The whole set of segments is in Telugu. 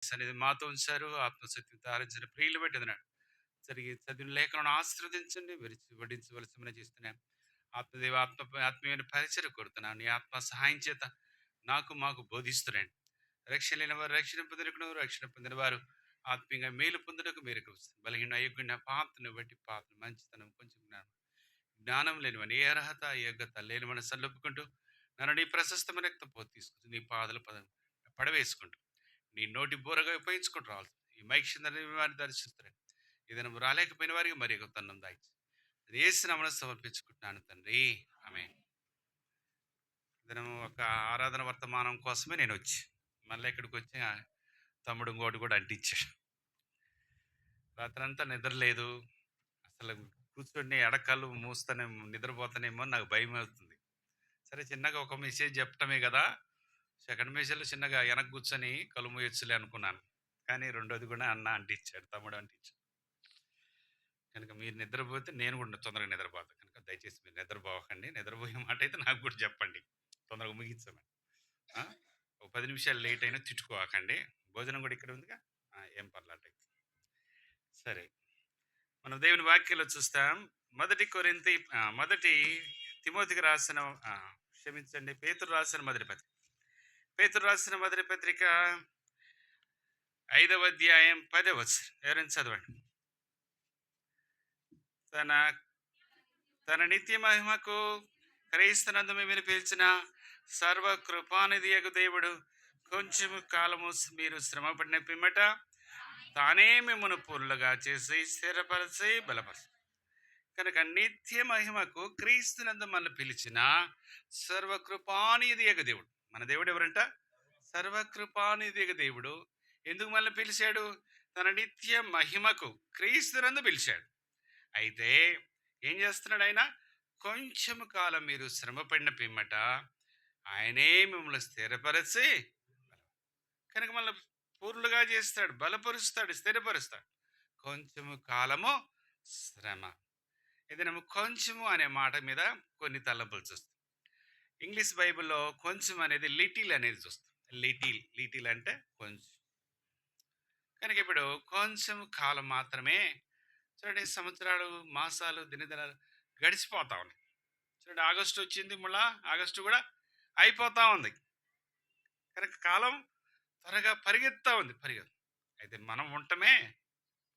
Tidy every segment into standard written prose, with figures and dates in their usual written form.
సన్నిధి మాతో ఉంచారు. ఆత్మశక్తితో ఆరాధించిన ప్రియులు బట్టి అన్నాడు జరిగి చదివిన లేఖలను ఆశీర్వదించండి, విరిచి వడించవలసిమని చేస్తున్నాను. ఆత్మదేవ ఆత్మీయమైన పరిచయం కొడుతున్నాను. నీ ఆత్మ సహాయం చేత నాకు మాకు బోధిస్తున్నాను. రక్షణ లేని వారు రక్షణ పొందినకును, రక్షణ పొందిన వారు ఆత్మీయంగా మేలు పొందుటకు మీరు బలహీన అయోగ్యున్న పాత్రను బట్టి పాత్ర మంచితనం కొంచెం జ్ఞానం లేనివని ఏ అర్హత యోగ్యత లేనివని సల్లొప్పుకుంటూ నన్ను నీ ప్రశస్తమైన రక్తం తీసుకుంటూ నీ పాదల పదం పడవేసుకుంటూ నీ నోటి బోరగా ఉపయోగించుకుంటూ రావాలి. ఈ మైక్షందరిని వారిని దర్శిస్తున్నాను. ఏదైనా రాలేకపోయిన వారికి మరి తన్నం దాచి ఏసునామమున సమర్పించుకుంటున్నాను తండ్రి, ఆమె. దినము ఒక ఆరాధన వర్తమానం కోసమే నేను వచ్చి మళ్ళీ ఇక్కడికి వచ్చి తమ్ముడు ఇంకోటి కూడా అంటించాడు. రాత్రంతా నిద్ర లేదు. అసలు కూర్చొని ఎడకళ్ళు మూస్తానే నిద్రపోతానేమో నాకు భయం అవుతుంది. సరే చిన్నగా ఒక మెసేజ్ చెప్పటమే కదా, సెకండ్ మెసేజ్లో చిన్నగా వెనక కూర్చొని కళ్ళు మూయొచ్చులే అనుకున్నాను. కానీ రెండోది కూడా అన్న అంటించాడు, తమ్ముడు అంటించాడు. కనుక మీరు నిద్రపోతే నేను కూడా తొందరగా నిద్రపోతాను. కనుక దయచేసి మీరు నిద్రపోకండి. నిద్రపోయే మాట అయితే నాకు కూడా చెప్పండి, తొందరగా ముగించమని. ఒక 10 నిమిషాలు లేట్ అయినా తిట్టుకోకండి. భోజనం కూడా ఇక్కడ ఉందిగా, ఏం పర్లేదు. సరే, మనం దేవుని వాక్యాలు చూస్తాం. మొదటి తిమోతికి రాసిన క్షమించండి పేతురు రాసిన మొదటి పత్రిక. పేతురు రాసిన మొదటి పత్రిక 5వ అధ్యాయం 10వ వచనం ఎవరైనా చదవండి. తన నిత్య మహిమకు క్రైస్తనందు మిమ్మల్ని పిలిచిన సర్వకృపానిధి యగు దేవుడు కొంచెము కాలము మీరు శ్రమపడిన పిమ్మట తానే మిమ్మల్ని పూర్ణులుగా చేసి స్థిరపరిచి బలపరిచి. కనుక నిత్య మహిమకు క్రీస్తునందు మనల్ని పిలిచిన సర్వకృపానిధి యగు దేవుడు. మన దేవుడు ఎవరంట? సర్వకృపానిధి యగు దేవుడు. ఎందుకు మనల్ని పిలిచాడు? తన నిత్య మహిమకు క్రీస్తునందు పిలిచాడు. అయితే ఏం చేస్తున్నాడు ఆయన? కొంచెం కాలం మీరు శ్రమపడిన పిమ్మట ఆయనే మిమ్మల్ని స్థిరపరిచి కనుక మళ్ళీ పూర్ణులుగా చేస్తాడు, బలపరుస్తాడు, స్థిరపరుస్తాడు. కొంచెము కాలము శ్రమ. ఏదైనా కొంచెము అనే మాట మీద కొన్ని తలంపులు చూస్తాం. ఇంగ్లీష్ బైబిల్లో కొంచెం అనేది లిటిల్ అనేది చూస్తాం. లిటిల్ అంటే కొంచెం. కనుక ఇప్పుడు కొంచెం కాలం మాత్రమే. చూడండి, సంవత్సరాలు, మాసాలు, దినదినాలు గడిచిపోతా ఉన్నాయి. చూడండి, ఆగస్టు వచ్చింది, మళ్ళా ఆగస్టు కూడా అయిపోతూ ఉంది. కనుక కాలం త్వరగా పరిగెత్తా ఉంది. అయితే మనం ఉండటమే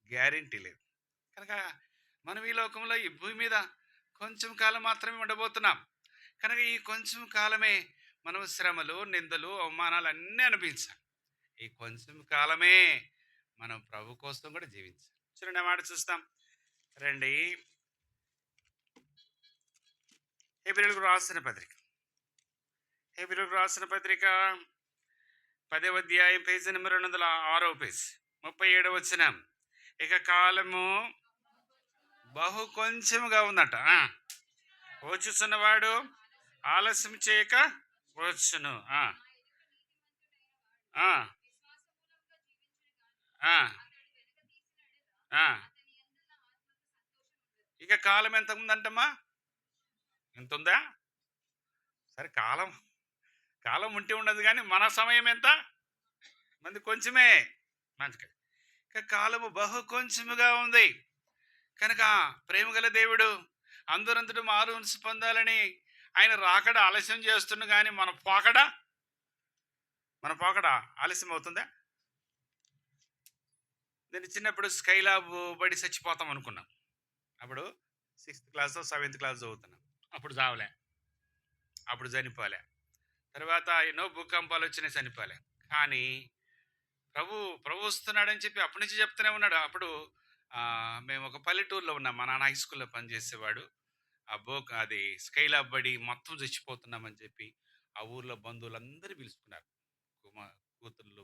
గ్యారెంటీ లేదు. కనుక మనం ఈ లోకంలో ఈ భూమి మీద కొంచెం కాలం మాత్రమే ఉండబోతున్నాం. కనుక ఈ కొంచెం కాలమే మనం శ్రమలు, నిందలు, అవమానాలు అన్నీ అనిపించాం. ఈ కొంచెం కాలమే మనం ప్రభు కోసం కూడా జీవించాం. చూడండి, ఆ మాట చూస్తాం రండి. హెబ్రీయులకు రాసిన పత్రిక 10వ అధ్యాయం పేజీ నెంబర్ 206వ పేజ్ 37వ వచనం. ఇక కాలము బహు కొంచెముగా ఉందట. వచ్చుచున్నవాడు ఆలస్యం చేయక వచ్చును. ఇక కాలం ఎంత ఉందంటమ్మా? ఎంత ఉందా? సరే, కాలం ఉంటే ఉండదు, కానీ మన సమయం ఎంత? మంది కొంచెమే. మంచిగా ఇక కాలము బహు కొంచెముగా ఉంది. కనుక ప్రేమ గల దేవుడు అందరంతటా మారు మనసు పొందాలని ఆయన రాకడ ఆలస్యం చేస్తున్నా, కానీ మన పోకడ ఆలస్యం అవుతుందా? నేను చిన్నప్పుడు స్కైలాబ్ బడి చచ్చిపోతాం అనుకున్నాం. అప్పుడు 6th క్లాస్ 7th క్లాస్ చదువుతున్నాం. అప్పుడు చావలే, అప్పుడు చనిపోలే. తర్వాత ఎన్నో భూకంపాలు వచ్చినాయి, చనిపోలే. కానీ ప్రభు వస్తున్నాడని చెప్పి అప్పటి నుంచి చెప్తూనే ఉన్నాడు. అప్పుడు మేము ఒక పల్లెటూరులో ఉన్నాం. మా నాన్న హై స్కూల్లో పనిచేసేవాడు. అది స్కైలాబ్ బడి మొత్తం చచ్చిపోతున్నామని చెప్పి ఆ ఊర్లో బంధువులందరూ పిలుచుకున్నారు. కూతుళ్ళు,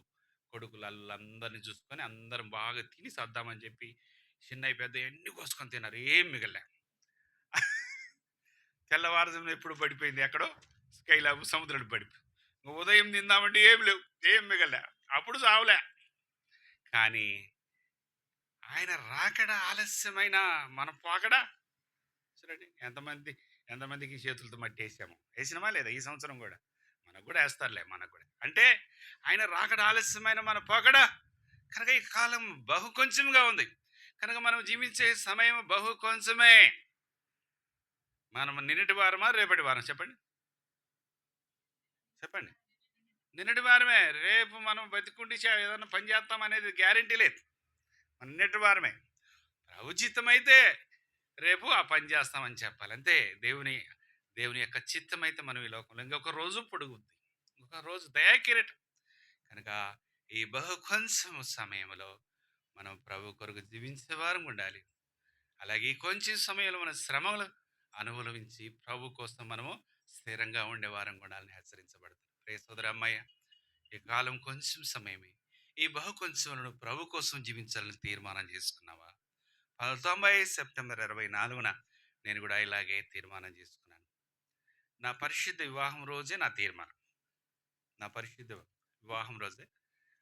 కొడుకులు, అల్లందరినీ చూసుకొని అందరం బాగా తిని సర్దామని చెప్పి చిన్నవి పెద్ద ఎన్ని కోసుకొని తిన్నారు. ఏం మిగలే. తెల్లవారుజామున ఎప్పుడు పడిపోయింది, ఎక్కడో స్కైలాబ్ సముద్రం పడిపోయి. ఉదయం తిందామంటే ఏం లేవు, ఏం మిగలే. అప్పుడు చావులే. కానీ ఆయన రాకడ ఆలస్యమైన మన పోకడ చూడండి. ఎంతమందికి చేతులతో మట్టి వేసినామా లేదా? ఈ సంవత్సరం కూడా మనకు కూడా వేస్తారులే, మనకు కూడా. అంటే ఆయన రాకడ ఆలస్యమైన మన పోకడ కనుక ఈ కాలం బహు కొంచెంగా ఉంది. కనుక మనం జీవించే సమయం బహు కొంచెమే. మనం నిన్నటి వారమా? రేపటి వారం చెప్పండి? చెప్పండి. నిన్నటి వారమే. రేపు మనం బతికుండి ఏదన్నా పని చేస్తాం అనేది గ్యారంటీ లేదు. నిన్నటి వారమే. ఉచితమైతే రేపు ఆ పని చేస్తామని చెప్పాలి. అంతే. దేవుని దేవుని యొక్క చిత్తమైతే మనం ఈ లోకంలో ఇంకొక రోజు పొడుగుద్ది. ఒక రోజు దయాకిరీటం. కనుక ఈ బహు కొంచెం సమయంలో మనం ప్రభు కొరకు జీవించే వారం ఉండాలి. అలాగే ఈ కొంచెం సమయంలో మన శ్రమలు అనుభవించి ప్రభు కోసం మనము స్థిరంగా ఉండే వారం ఉండాలని హెచ్చరించబడుతుంది. రే సోదర అమ్మాయి, ఈ కాలం కొంచెం సమయమే. ఈ బహు కొంచెంలో ప్రభు కోసం జీవించాలని తీర్మానం చేసుకున్నావా? 19 సెప్టెంబర్ 24న నేను కూడా ఇలాగే తీర్మానం చేసుకున్నాను. నా పరిశుద్ధ వివాహం రోజే నా తీర్మానం. నా పరిశుద్ధ వివాహం రోజే.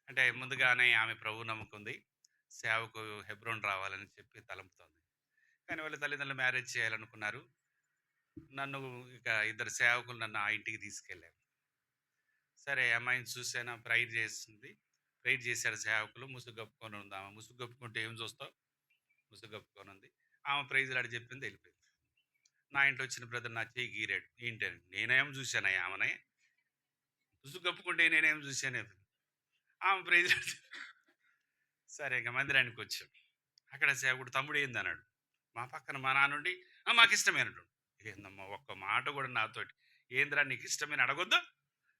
అంటే ముందుగానే ఆమె ప్రభు నమ్ముకుంది. సేవకు హెబ్రోన్ రావాలని చెప్పి తలంపుతోంది. కానీ వాళ్ళ తల్లిదండ్రులు మ్యారేజ్ చేయాలనుకున్నారు. నన్ను ఇక ఇద్దరు సేవకులు నన్ను ఆ ఇంటికి తీసుకెళ్ళారు. సరే అమ్మాయిని చూసాను, ప్రైర్ చేసింది. ప్రైర్ చేశారు సేవకులు. ముసుగు కప్పుకొని ఉంది ఆమె. ముసుగు కప్పుకుంటే ఏం చూస్తావు? ముసుగు కప్పుకొని ఉంది. ఆమె ప్రైజ్లాడి చెప్పింది, వెళ్ళిపోయింది. నా ఇంట్లో వచ్చిన బ్రదర్ నా చేయి గీరాడు. ఏంటని? నేనేం చూశానయ్యా ఆమెనే? ముసుగు కప్పుకుంటే నేనేం చూశాను? ఆమె ప్రైజ్లాడి. సరే ఇక మందిరానికి వచ్చాం. అక్కడ సేవకుడు తమ్ముడు ఏంది అన్నాడు. మా పక్కన మా నాన్నుండి మాకు ఇష్టమేనడు. ఏందమ్మా ఒక్క మాట కూడా నాతోటి, ఏంద్రా నీకు ఇష్టమని అడగొద్దు,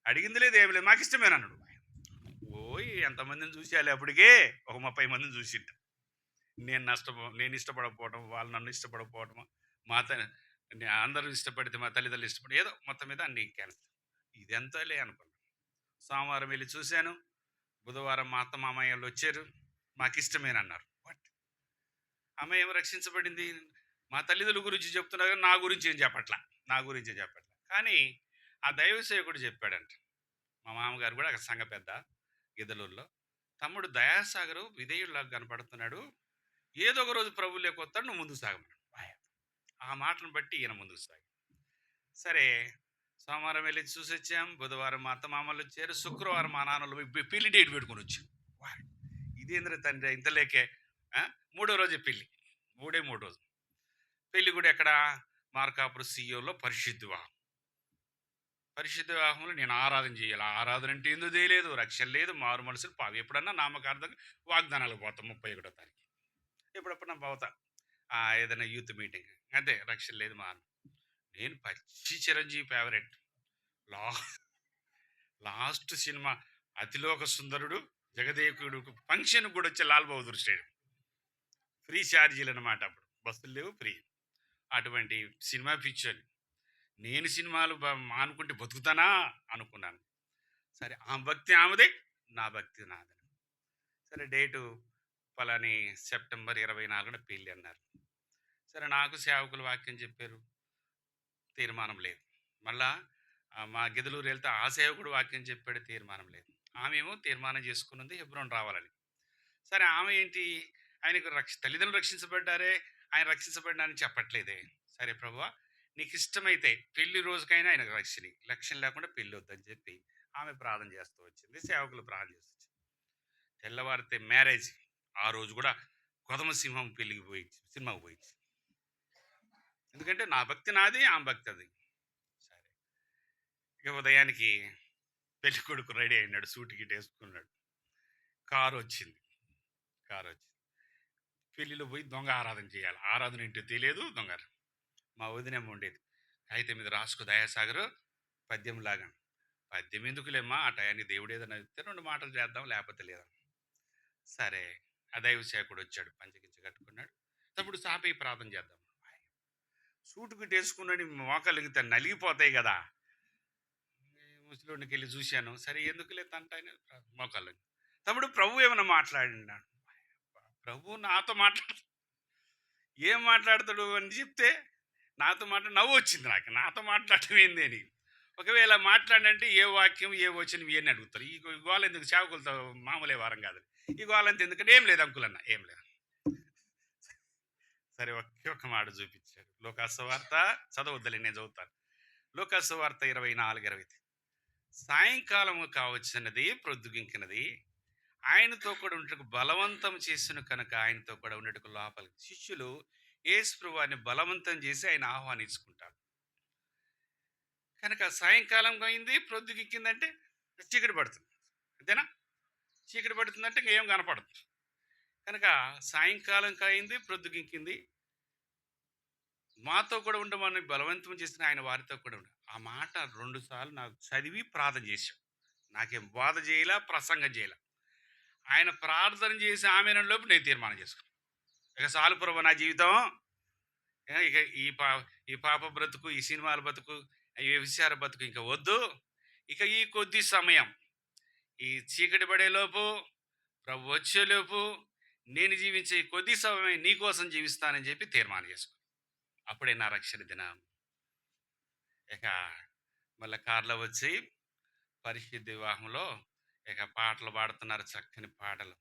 అడిగింది లేదు ఏమి లేదు, మాకు ఇష్టమేనన్నాడు. ఓయ్ ఎంతమందిని చూసేయాలి అప్పటికే, ఒక 30 మందిని చూసింట. నేను ఇష్టపడకపోవడం, వాళ్ళు నన్ను ఇష్టపడకపోవడం, మా అందరూ ఇష్టపడితే మా తల్లిదండ్రులు ఇష్టపడి ఏదో మొత్తం మీద అన్ని క్యాన్సల్. ఇదెంతలే అనుకున్నాను. సోమవారం వెళ్ళి చూశాను. బుధవారం మా అత్త మామయ్యలు వచ్చారు. మాకు ఇష్టమేనన్నారు. బట్ ఆమె ఏమో రక్షించబడింది. మా తల్లిదండ్రుల గురించి చెప్తున్నారు కానీ నా గురించి ఏం చెప్పట్లా. నా గురించి చెప్పట్లా. కానీ ఆ దైవ సేవకుడు చెప్పాడంట. మా మామగారు కూడా అక్కడ సంఘ పెద్ద గిద్దలూరులో. తమ్ముడు దయాసాగరు విధేయుడిలాగా కనపడుతున్నాడు. ఏదో ఒక రోజు ప్రభు లేకొస్తాడు, నువ్వు ముందుకు సాగమన్నాడు. ఆ మాటను బట్టి ఈయన ముందుకు సాగి. సరే సోమవారం వెళ్ళి చూసి వచ్చాం. బుధవారం మా అత్త మామలు వచ్చారు. శుక్రవారం మా నాన్నలు పెళ్లి డేట్ పెట్టుకుని వచ్చాం. ఇదేంద్ర తండ్రి ఇంతలేకే. మూడో రోజే పెళ్లి. మూడు రోజు పెళ్లి కూడా ఎక్కడ? మార్కాపురం సియోలో పరిశుద్ధ వివాహం. పరిశుద్ధ వివాహంలో నేను ఆరాధన చేయాలి. ఆరాధన అంటే ఎందుకు తెలియలేదు, రక్షణ లేదు, మారు మనసులు పావు. ఎప్పుడన్నా నామకార్థంగా వాగ్దానాలకు పోతాం 31వ తారీఖు. ఎప్పుడప్పుడు నా పోతా ఏదైనా యూత్ మీటింగ్, అంతే. రక్షణ లేదు మారు. నేను పచ్చి చిరంజీవి ఫేవరెట్. లా లాస్ట్ సినిమా అతిలోక సుందరుడు జగదేకుడు ఫంక్షన్ కూడా వచ్చే లాల్ బహదూర్ స్టేడియం. ఫ్రీ ఛార్జీలు అనమాట. అప్పుడు బస్సులు లేవు, ఫ్రీ. అటువంటి సినిమా పిక్చర్. నేను సినిమాలు మానుకుంటే బతుకుతానా అనుకున్నాను. సరే ఆ భక్తి ఆమెదే, నా భక్తి నాదే. సరే డేటు పలాని సెప్టెంబర్ 24న పెళ్ళి అన్నారు. సరే నాకు సేవకులు వాక్యం చెప్పారు. తీర్మానం లేదు. మళ్ళా మా గిదలూరు వెళ్తే ఆ సేవకుడు వాక్యం చెప్పాడు. తీర్మానం లేదు. ఆమెమో తీర్మానం చేసుకున్నది హెబ్రోన్ రావాలని. సరే ఆమె ఏంటి, ఆయనకు తల్లిదండ్రులు రక్షించబడ్డారే, ఆయన రక్షించబడ్డారని చెప్పట్లేదే. సరే ప్రభువా నీకు ఇష్టమైతే పెళ్లి రోజుకైనా ఆయనకు రక్షణ లేకుండా పెళ్ళి వద్దని చెప్పి ఆమె ప్రార్థన చేస్తూ వచ్చింది. సేవకులు ప్రార్థన చేస్తూ వచ్చింది. తెల్లవారితే మ్యారేజ్. ఆ రోజు కూడా కొదమ సింహం పెళ్ళికి పోయింది, సినిమాకి పోయింది. ఎందుకంటే నా భక్తి నాది, ఆమె భక్తి అది. సరే ఇక ఉదయానికి పెళ్లి కొడుకు రెడీ అయినాడు, సూట్ గిట్ వేసుకున్నాడు. కారు వచ్చింది. పెళ్లిలో పోయి దొంగ ఆరాధన చేయాలి. ఆరాధన ఏంటో తెలియదు. దొంగ మా వదినేమో ఉండేది. అయితే మీద రాసుకో దయాసాగరు పద్యంలాగా. పద్యం ఎందుకులేమ్మా, ఆ టయాన్ని దేవుడు ఏదైనా ఇస్తే 2 మాటలు చేద్దాం, లేకపోతే లేదా. సరే ఆ దైవ సేవకుడు వచ్చాడు. పంచకించి కట్టుకున్నాడు. తప్పుడు సాపి ప్రార్థన చేద్దాం. సూటు గిట్ వేసుకున్నాడు. మోకాలు నలిగిపోతాయి కదా. ముసలికి వెళ్ళి చూశాను. సరే ఎందుకులే తంట ఆయన మోకాళ్ళు. తమ్ముడు ప్రభు ఏమైనా మాట్లాడినాడు. ప్రభు నాతో ఏం మాట్లాడతాడు అని చెప్తే నాతో నవ్వు వచ్చింది నాకు. నాతో మాట్లాడటం ఏంది అని. ఒకవేళ మాట్లాడంటే ఏ వాక్యం ఏ వచనం ఇవన్నీ అడుగుతారు. ఈ గోళ ఎందుకు, సేవకులతో మామూలే వారం కాదు. ఈ గోళ అంత ఎందుకంటే ఏం లేదు అంకుల్ అన్న, ఏం లేదు. సరే ఒక్క మాట చూపించాడు. లోకాసువార్త చదవద్దులే, నేను చదువుతాను. లోకాసువార్త 24:20. సాయంకాలము కావచ్చున్నది, ప్రొద్దుగింకినది, ఆయనతో కూడా ఉండటకు బలవంతం చేసిన కనుక ఆయనతో కూడా ఉండటకు లోపలికి శిష్యులు యేసు ప్రభువారిని బలవంతం చేసి ఆయన ఆహ్వానించుకుంటారు. కనుక సాయంకాలం అయింది, ప్రొద్దుకిక్కిందంటే చీకటి పడుతుంది. అంతేనా? చీకటి పడుతుందంటే ఇంకేం కనపడదు. కనుక సాయంకాలం అయింది, ప్రొద్దుకింకింది. మాతో కూడా ఉండమని బలవంతం చేసిన ఆయన వారితో కూడా ఉండు. ఆ మాట 2 సార్లు నాకు చదివి ప్రార్థన చేశాం. నాకేం బోధ చేయలా, ప్రసంగం చేయలా. ఆయన ప్రార్థన చేసి ఆమెన లోపు నేను తీర్మానం చేసుకున్నాను. ఇక చాలు ప్రభు నా జీవితం. ఇక ఈ పాప బ్రతుకు, ఈ సినిమాల బతుకు, ఈ వ్యభిచార బతుకు ఇంకా వద్దు. ఇక ఈ కొద్ది సమయం, ఈ చీకటి పడేలోపు, ప్రభు వచ్చేలోపు నేను జీవించే ఈ కొద్ది సమయం నీ కోసం జీవిస్తానని చెప్పి తీర్మానం చేసుకున్నాను. అప్పుడే నా రక్షణ దినం. ఇక మళ్ళీ కార్లో వచ్చి పరిశుద్ధ వివాహంలో ఇక పాటలు పాడుతున్నారు, చక్కని పాటలు.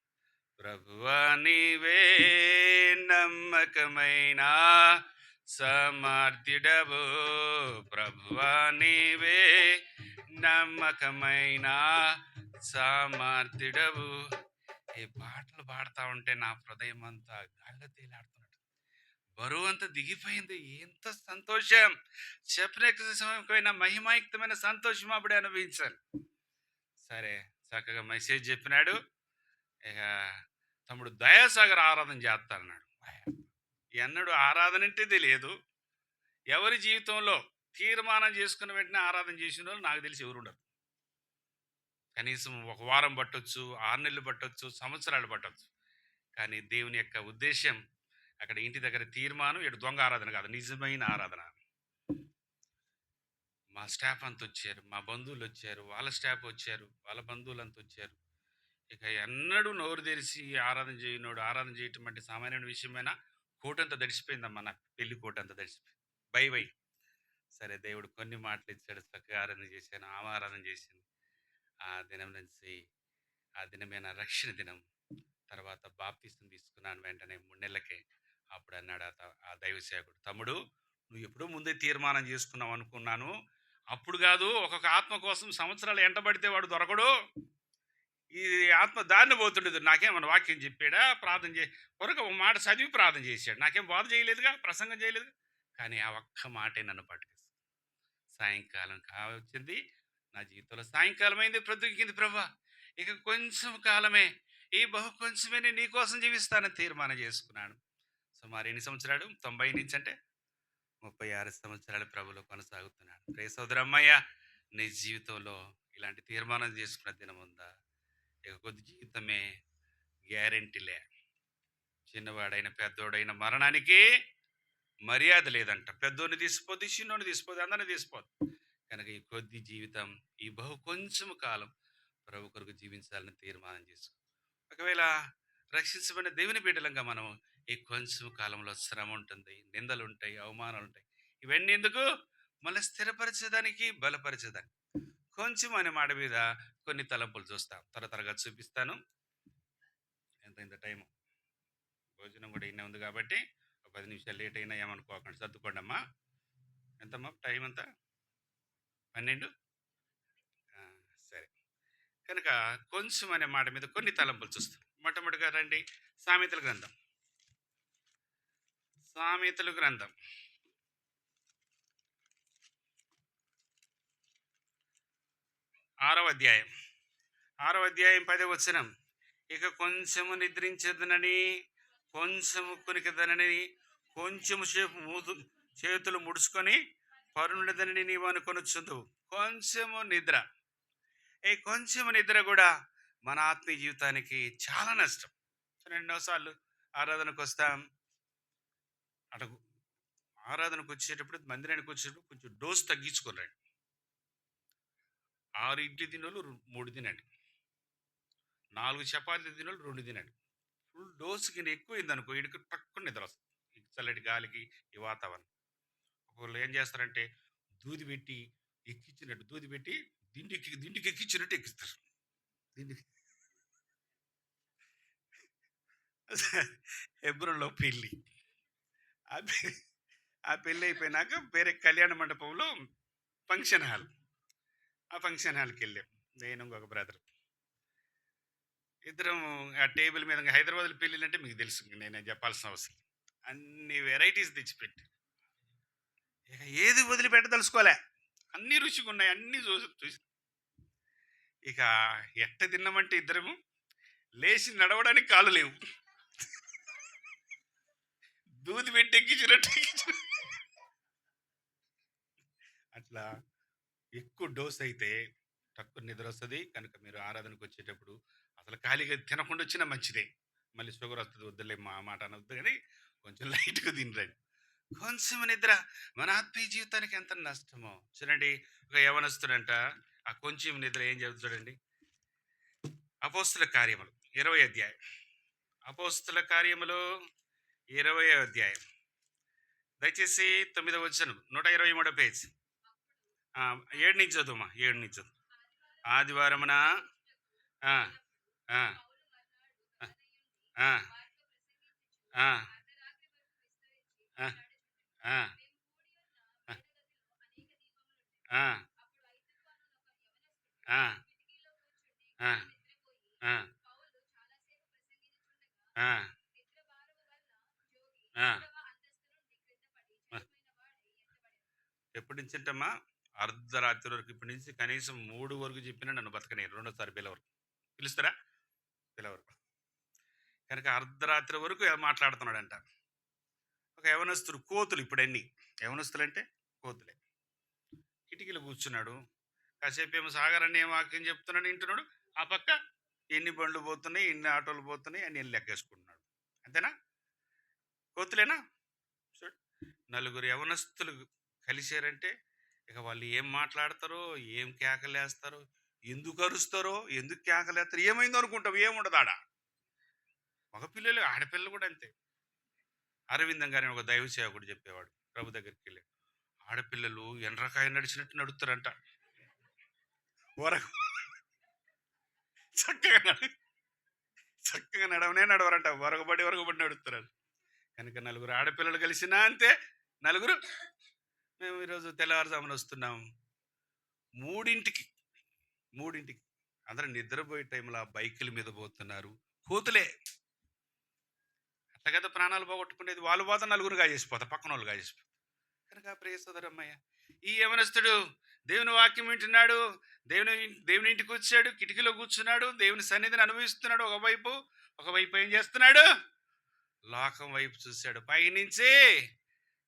ప్రభువా నీవే నమ్మకమైన సమర్థుడవు, ప్రభువా నీవే నమ్మకమైన సమర్థుడవు. ఈ పాటలు పాడుతూ ఉంటే నా హృదయం అంతా గాల్లో తేలాడుతున్నట్టు, బరువు అంతా దిగిపోయింది. ఎంత సంతోషం! చెప్పలేకపోయిన మహిమాయుక్తమైన సంతోషం అప్పుడే అనుభవించాను. సరే, చక్కగా మెసేజ్ చెప్పినాడు. ఇక తమ్ముడు దయాసాగర్ ఆరాధన చేస్తానన్నాడు. ఎన్నడూ ఆరాధన అంటే తెలియదు. ఎవరి జీవితంలో తీర్మానం చేసుకున్న వెంటనే ఆరాధన చేసిన వాళ్ళు నాకు తెలిసి ఎవరు ఉండరు. కనీసం 1 వారం పట్టొచ్చు, 6 నెలలు పట్టొచ్చు, సంవత్సరాలు పట్టొచ్చు. కానీ దేవుని యొక్క ఉద్దేశం అక్కడ ఇంటి దగ్గర తీర్మానం, ఇటు దొంగ ఆరాధన కాదు, నిజమైన ఆరాధన. మా స్టాఫ్ అంతా వచ్చారు, మా బంధువులు వచ్చారు, వాళ్ళ స్టాఫ్ వచ్చారు, వాళ్ళ బంధువులు అంతా వచ్చారు. ఇక ఎన్నడూ నోరు తెరిచి ఆరాధన చేయనోడు ఆరాధన చేయటం అంటే సామాన్యమైన విషయమైనా కోటంతా తడిసిపోయిందమ్మా, నాకు పెళ్లి కోటంతా తడిసిపోయింది. బై సరే, దేవుడు కొన్ని మాటలు ఇచ్చాడు, చక్కగా ఆరాధన చేశాను, ఆమె ఆరాధన చేసింది. ఆ దినం నుంచి, ఆ దినమే నా రక్షణ దినం. తర్వాత బాప్తిసం తీసుకున్నాను వెంటనే 3 నెలలకే. అప్పుడు అన్నాడు ఆ దైవ సేవకుడు, తమ్ముడు నువ్వు ఎప్పుడో ముందే తీర్మానం చేసుకున్నావు అనుకున్నాను. అప్పుడు కాదు, ఒక్కొక్క ఆత్మ కోసం సంవత్సరాలు ఎంటబడితే వాడు దొరకడు. ఈ ఆత్మ దారిని పోతుండేది. నాకేమన్నా వాక్యం చెప్పాడా, ప్రార్థన కొరకు ఒక మాట చదివి ప్రార్థన చేశాడు. నాకేం బోధ చేయలేదుగా, ప్రసంగం చేయలేదు. కానీ ఆ ఒక్క మాటే నన్ను పట్టుకేస్తుంది. సాయంకాలం కావచ్చింది, నా జీవితంలో సాయంకాలం అయింది, ప్రొద్దుకింది. ప్రభా, ఇక కొంచెం కాలమే, ఈ బహు కొంచెమే నేను నీ కోసం జీవిస్తానని తీర్మానం చేసుకున్నాను. సుమారు ఎన్ని సంవత్సరాలు? 90 నుంచి అంటే 36 సంవత్సరాలు ప్రభులో కొనసాగుతున్నాను. ప్రియ సోదరమ్మయ్య, నీ జీవితంలో ఇలాంటి తీర్మానం చేసుకున్న దినం ఉందా? ఇక కొద్ది జీవితమే, గ్యారెంటీలే. చిన్నవాడైన పెద్దోడైన మరణానికి మర్యాద లేదంట. పెద్దోడిని తీసిపోద్ది, చిన్నోడిని తీసిపోద్ది, అందరిని తీసిపోద్ది. కనుక ఈ కొద్ది జీవితం, ఈ బహు కొంచెం కాలం ప్రభు కొరకు జీవించాలని తీర్మానం చేసుకో. ఒకవేళ రక్షించబడిన దేవుని బిడ్డలంగా మనం ఈ కొంచెం కాలంలో శ్రమ ఉంటుంది, నిందలు ఉంటాయి, అవమానాలు ఉంటాయి. ఇవన్నీ ఎందుకు? మళ్ళీ స్థిరపరచడానికి, బలపరచడానికి. కొంచెం అనే మాట మీద కొన్ని తలంపులు చూస్తాం, త్వరగా చూపిస్తాను. ఇంత టైము, భోజనం కూడా ఇన్నే ఉంది కాబట్టి 10 నిమిషాలు లేట్ అయినా ఏమనుకోకండి, సర్దుకోండి అమ్మా. ఎంతమ్మా టైం అంతా? 12. సరే, కనుక కొంచెం అనే మాట మీద కొన్ని తలంపులు చూస్తాం. మొట్టమొదటిగా రండి, సామెతల గ్రంథం. సామెతల గ్రంథం 6వ అధ్యాయం, 10వ వచనం. ఇక కొంచెము నిద్రించదనని, కొంచెము కునికిదనని, కొంచెము సేపు చేతులు ముడుచుకొని పరుండదని నీవు అనుకొనుచుందువు. కొంచెము నిద్ర. ఈ కొంచెము నిద్ర కూడా మన ఆత్మీయ జీవితానికి చాలా నష్టం. ఎన్నోసార్లు ఆరాధనకు వస్తాం, అటు ఆరాధనకు వచ్చేటప్పుడు, మందిరానికి వచ్చేటప్పుడు కొంచెం డోస్ తగ్గించుకోలేండి. 6 ఇడ్లీ తినోళ్ళు 3 తినండి, 4 చపాతీలు తినోళ్ళు 2 తినండి. ఫుల్ డోస్ కింద ఎక్కువైంది అనుకో, ఇడికి తక్కువ నిద్ర వస్తుంది. ఈ చల్లటి గాలికి, ఈ వాతావరణం. ఒకళ్ళు ఏం చేస్తారంటే దూది పెట్టి ఎక్కించినట్టు, దూది పెట్టి దిండికి ఎక్కించినట్టు ఎక్కిస్తారు. దిండికి హెబ్రోన్లో పెళ్ళి. ఆ పెళ్ళి అయిపోయినాక వేరే కళ్యాణ మండపంలో ఫంక్షన్ హాల్. ఆ ఫంక్షన్ హాల్కి వెళ్ళాం, నేను ఇంకొక బ్రదర్. ఇద్దరం ఆ టేబుల్ మీద హైదరాబాద్లో పెళ్ళిళ్ళంటే మీకు తెలుసు, నేను చెప్పాల్సిన అవసరం. అన్ని వెరైటీస్ తెచ్చిపెట్టి ఇక ఏది వదిలిపెట్టదలుచుకోలే. అన్ని రుచిగా ఉన్నాయి, అన్ని చూసి చూసి ఇక ఎట్ట తిన్నామంటే ఇద్దరము లేచి నడవడానికి కాళ్ళు లేవు. దూది పెట్టి ఎక్కించినట్టు అట్లా ఎక్కువ డోస్ అయితే తక్కువ నిద్ర వస్తుంది. కనుక మీరు ఆరాధనకు వచ్చేటప్పుడు అసలు ఖాళీగా తినకుండా వచ్చినా మంచిదే. మళ్ళీ షుగర్ వస్తుంది, వద్దులే మా మాట అనవద్దు, కానీ కొంచెం లైట్గా తినరండి. కొంచెం నిద్ర మన ఆత్మీయ జీవితానికి ఎంత నష్టమో చూడండి. ఒక యవనస్తుడంట ఆ కొంచెం నిద్ర ఏం చెబుతాడండి. అపోస్తుల కార్యములు 20వ అధ్యాయం. అపోస్తుల కార్యములు 20వ అధ్యాయం దయచేసి 9వ వచనం, 123వ పేజ్. 7 నుంచి చదువుమా, 7 నుంచి చదువు. ఆదివారమున ఆ, ఆ, ఆ, ఆ, ఆ, ఆ, ఆ, ఆ, ఆ, ఆ, ఆ, ఆ. ఎప్పటి నుంచి అంటమ్మా? అర్ధరాత్రి వరకు. ఇప్పటి నుంచి కనీసం 3 వరకు చెప్పినా నన్ను బతకనే, రెండోసారి పిలవరు. పిలుస్తారా? పిలవరు. కనుక అర్ధరాత్రి వరకు మాట్లాడుతున్నాడంట. ఒక యవనస్తుడు, కోతులు ఇప్పుడన్నీ యవనస్తులు అంటే కోతులే. కిటికీలో కూర్చున్నాడు. కాసేపు ఏమో సాగరని ఏం వాక్యం చెప్తున్నాడు, వింటున్నాడు. ఆ పక్క ఎన్ని బండ్లు పోతున్నాయి, ఎన్ని ఆటోలు పోతున్నాయి అని లెక్కేసుకుంటున్నాడు. అంతేనా? కోతులేనా? చూడు, నలుగురు యవనస్తులు కలిశారంటే ఇక వాళ్ళు ఏం మాట్లాడతారో, ఏం కేకలేస్తారో, ఎందుకు అరుస్తారో, ఎందుకు కేకలేస్తారో, ఏమైందో అనుకుంటావు, ఏముండదు ఆడ. మగపిల్లలు, ఆడపిల్లలు కూడా అంతే. అరవిందం గారిని ఒక దైవ సేవకుడు చెప్పేవాడు, ప్రభు దగ్గరికి వెళ్ళి, ఆడపిల్లలు ఎండ్రకాయ నడిచినట్టు నడుస్తారంట. వరకు చక్కగా చక్కగా నడవనే నడవరంట, వరగబడి నడుస్తారు. కనుక నలుగురు ఆడపిల్లలు కలిసినా అంతే. నలుగురు, మేము ఈరోజు తెల్లవారుజామున వస్తున్నాం, మూడింటికి మూడింటికి అందరూ నిద్రపోయే టైంలో బైకుల మీద పోతున్నారు. కోతులే. అట్లా కదా ప్రాణాలు పోగొట్టుకునేది. వాళ్ళు పోతా నలుగురు గాజేసిపోతారు, పక్కన వాళ్ళు గాజేసిపోతారు. కనుక ప్రియ సోదరమ్మయ్య, ఈ యవనస్తుడు దేవుని వాక్యం వింటున్నాడు, దేవుని ఇంటికి వచ్చాడు, కిటికీలో కూర్చున్నాడు, దేవుని సన్నిధిని అనుభవిస్తున్నాడు. ఒకవైపు ఏం చేస్తున్నాడు? లోకం వైపు చూశాడు. పైనుంచి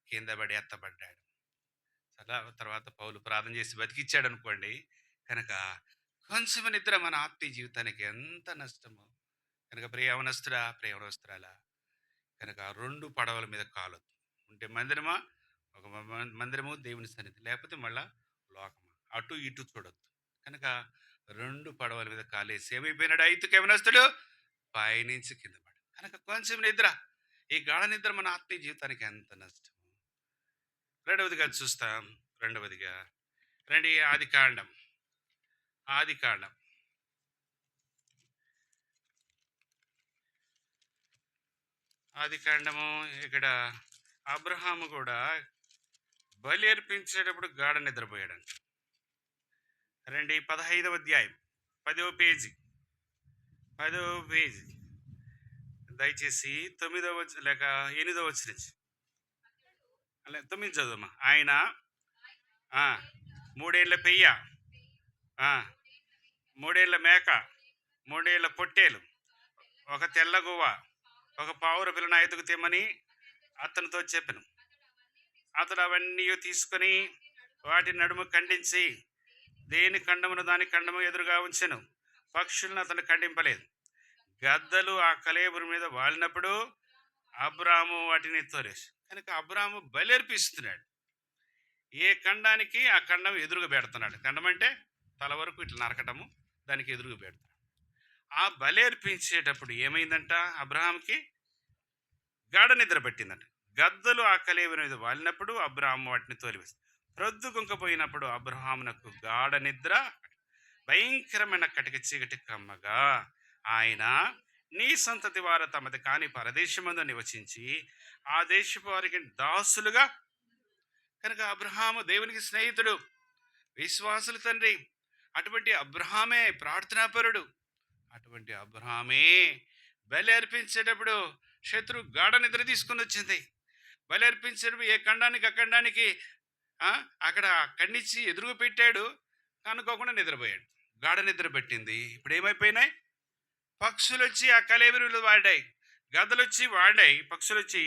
కింద పడి ఎత్తబడ్డాడు. తర్వాత పౌలు ప్రార్థన చేసి బతికిచ్చాడు అనుకోండి. కనుక కొంచెం నిద్ర మన ఆత్మీయ జీవితానికి ఎంత నష్టమో. కనుక ప్రియవనస్తుడా, ప్రియవనస్తురాలా, కనుక 2 పడవల మీద కాలొద్దు. ఉంటే మందిరమా, ఒక మందిరము దేవుని సన్నిధి, లేకపోతే మళ్ళా లోకమా, అటు ఇటు చూడొద్దు. కనుక 2 పడవల మీద కాలేసి ఏమైపోయినాడు? ఐతుకు యవనస్తుడు పైనుంచి కింద పడు. కనుక కొంచెం నిద్ర, ఈ గాఢ నిద్ర మన ఆత్మీయ జీవితానికి ఎంత నష్టం. రెండవదిగా చూస్తాం. రెండవదిగా రండి, ఆది కాండం. ఆది కాండం ఆది కాండము. ఇక్కడ అబ్రహాము కూడా బలి అర్పించేటప్పుడు గాఢ నిద్రపోయాడంట. రండి, 15వ అధ్యాయం, 10వ పేజీ, 10వ పేజీ దయచేసి 9వ లేక 8వ వచ్చిన అలా 9 చదువుమా. ఆయన 3 ఏళ్ల పెయ్య, 3 ఏళ్ల మేక, 3 ఏళ్ల పొట్టేలు, ఒక తెల్లగువ్వ, ఒక పావుర పిల్లను ఐదుకు తెమ్మని అతనితో చెప్పాను. అతడు అవన్నీ తీసుకొని వాటి నడుము ఖండించి దేని ఖండమును దాని ఖండము ఎదురుగా ఉంచెను. పక్షులను అతను ఖండింపలేదు. గద్దలు ఆ కలేబురు మీద వాలినప్పుడు అబ్రాము వాటిని తోలేసి. కనుక అబ్రాము బలర్పిస్తున్నాడు. ఏ ఖండానికి ఆ ఖండం ఎదురుగా పెడుతున్నాడు. ఖండం అంటే తల వరకు ఇట్లా నరకటము, దానికి ఎదురుగా పెడతాడు. ఆ బలేర్పించేటప్పుడు ఏమైందంట? అబ్రహాంకి గాఢ నిద్ర పట్టిందంట. గద్దలు ఆ కలేబురు మీద వాలినప్పుడు అబ్రహాము వాటిని తోలివేస్తాడు. ప్రొద్దు కుంకపోయినప్పుడు అబ్రహామునకు గాఢ నిద్ర, భయంకరమైన కటిక చీకటి కమ్మగా ఆయన, నీ సంతతి వారు తమది కాని పరదేశమందు నివసించి ఆ దేశపు వారికి దాసులుగా. కనుక అబ్రహాము దేవునికి స్నేహితుడు, విశ్వాసుల తండ్రి. అటువంటి అబ్రహామే ప్రార్థనాపరుడు. అటువంటి అబ్రహామే బలి అర్పించేటప్పుడు శత్రు గాఢ నిద్ర తీసుకుని వచ్చింది. బలి అర్పించేటప్పుడు ఏ ఖండానికి అఖండానికి ఆ, అక్కడ ఖండించి ఎదురుగు పెట్టాడు. అనుకోకుండా నిద్రపోయాడు. గాఢ నిద్ర పెట్టింది. ఇప్పుడు ఏమైపోయినాయి? పక్షులు వచ్చి ఆ కలేబిరులు వాడాయి. గద్దలు వచ్చి వాడాయి. పక్షులు వచ్చి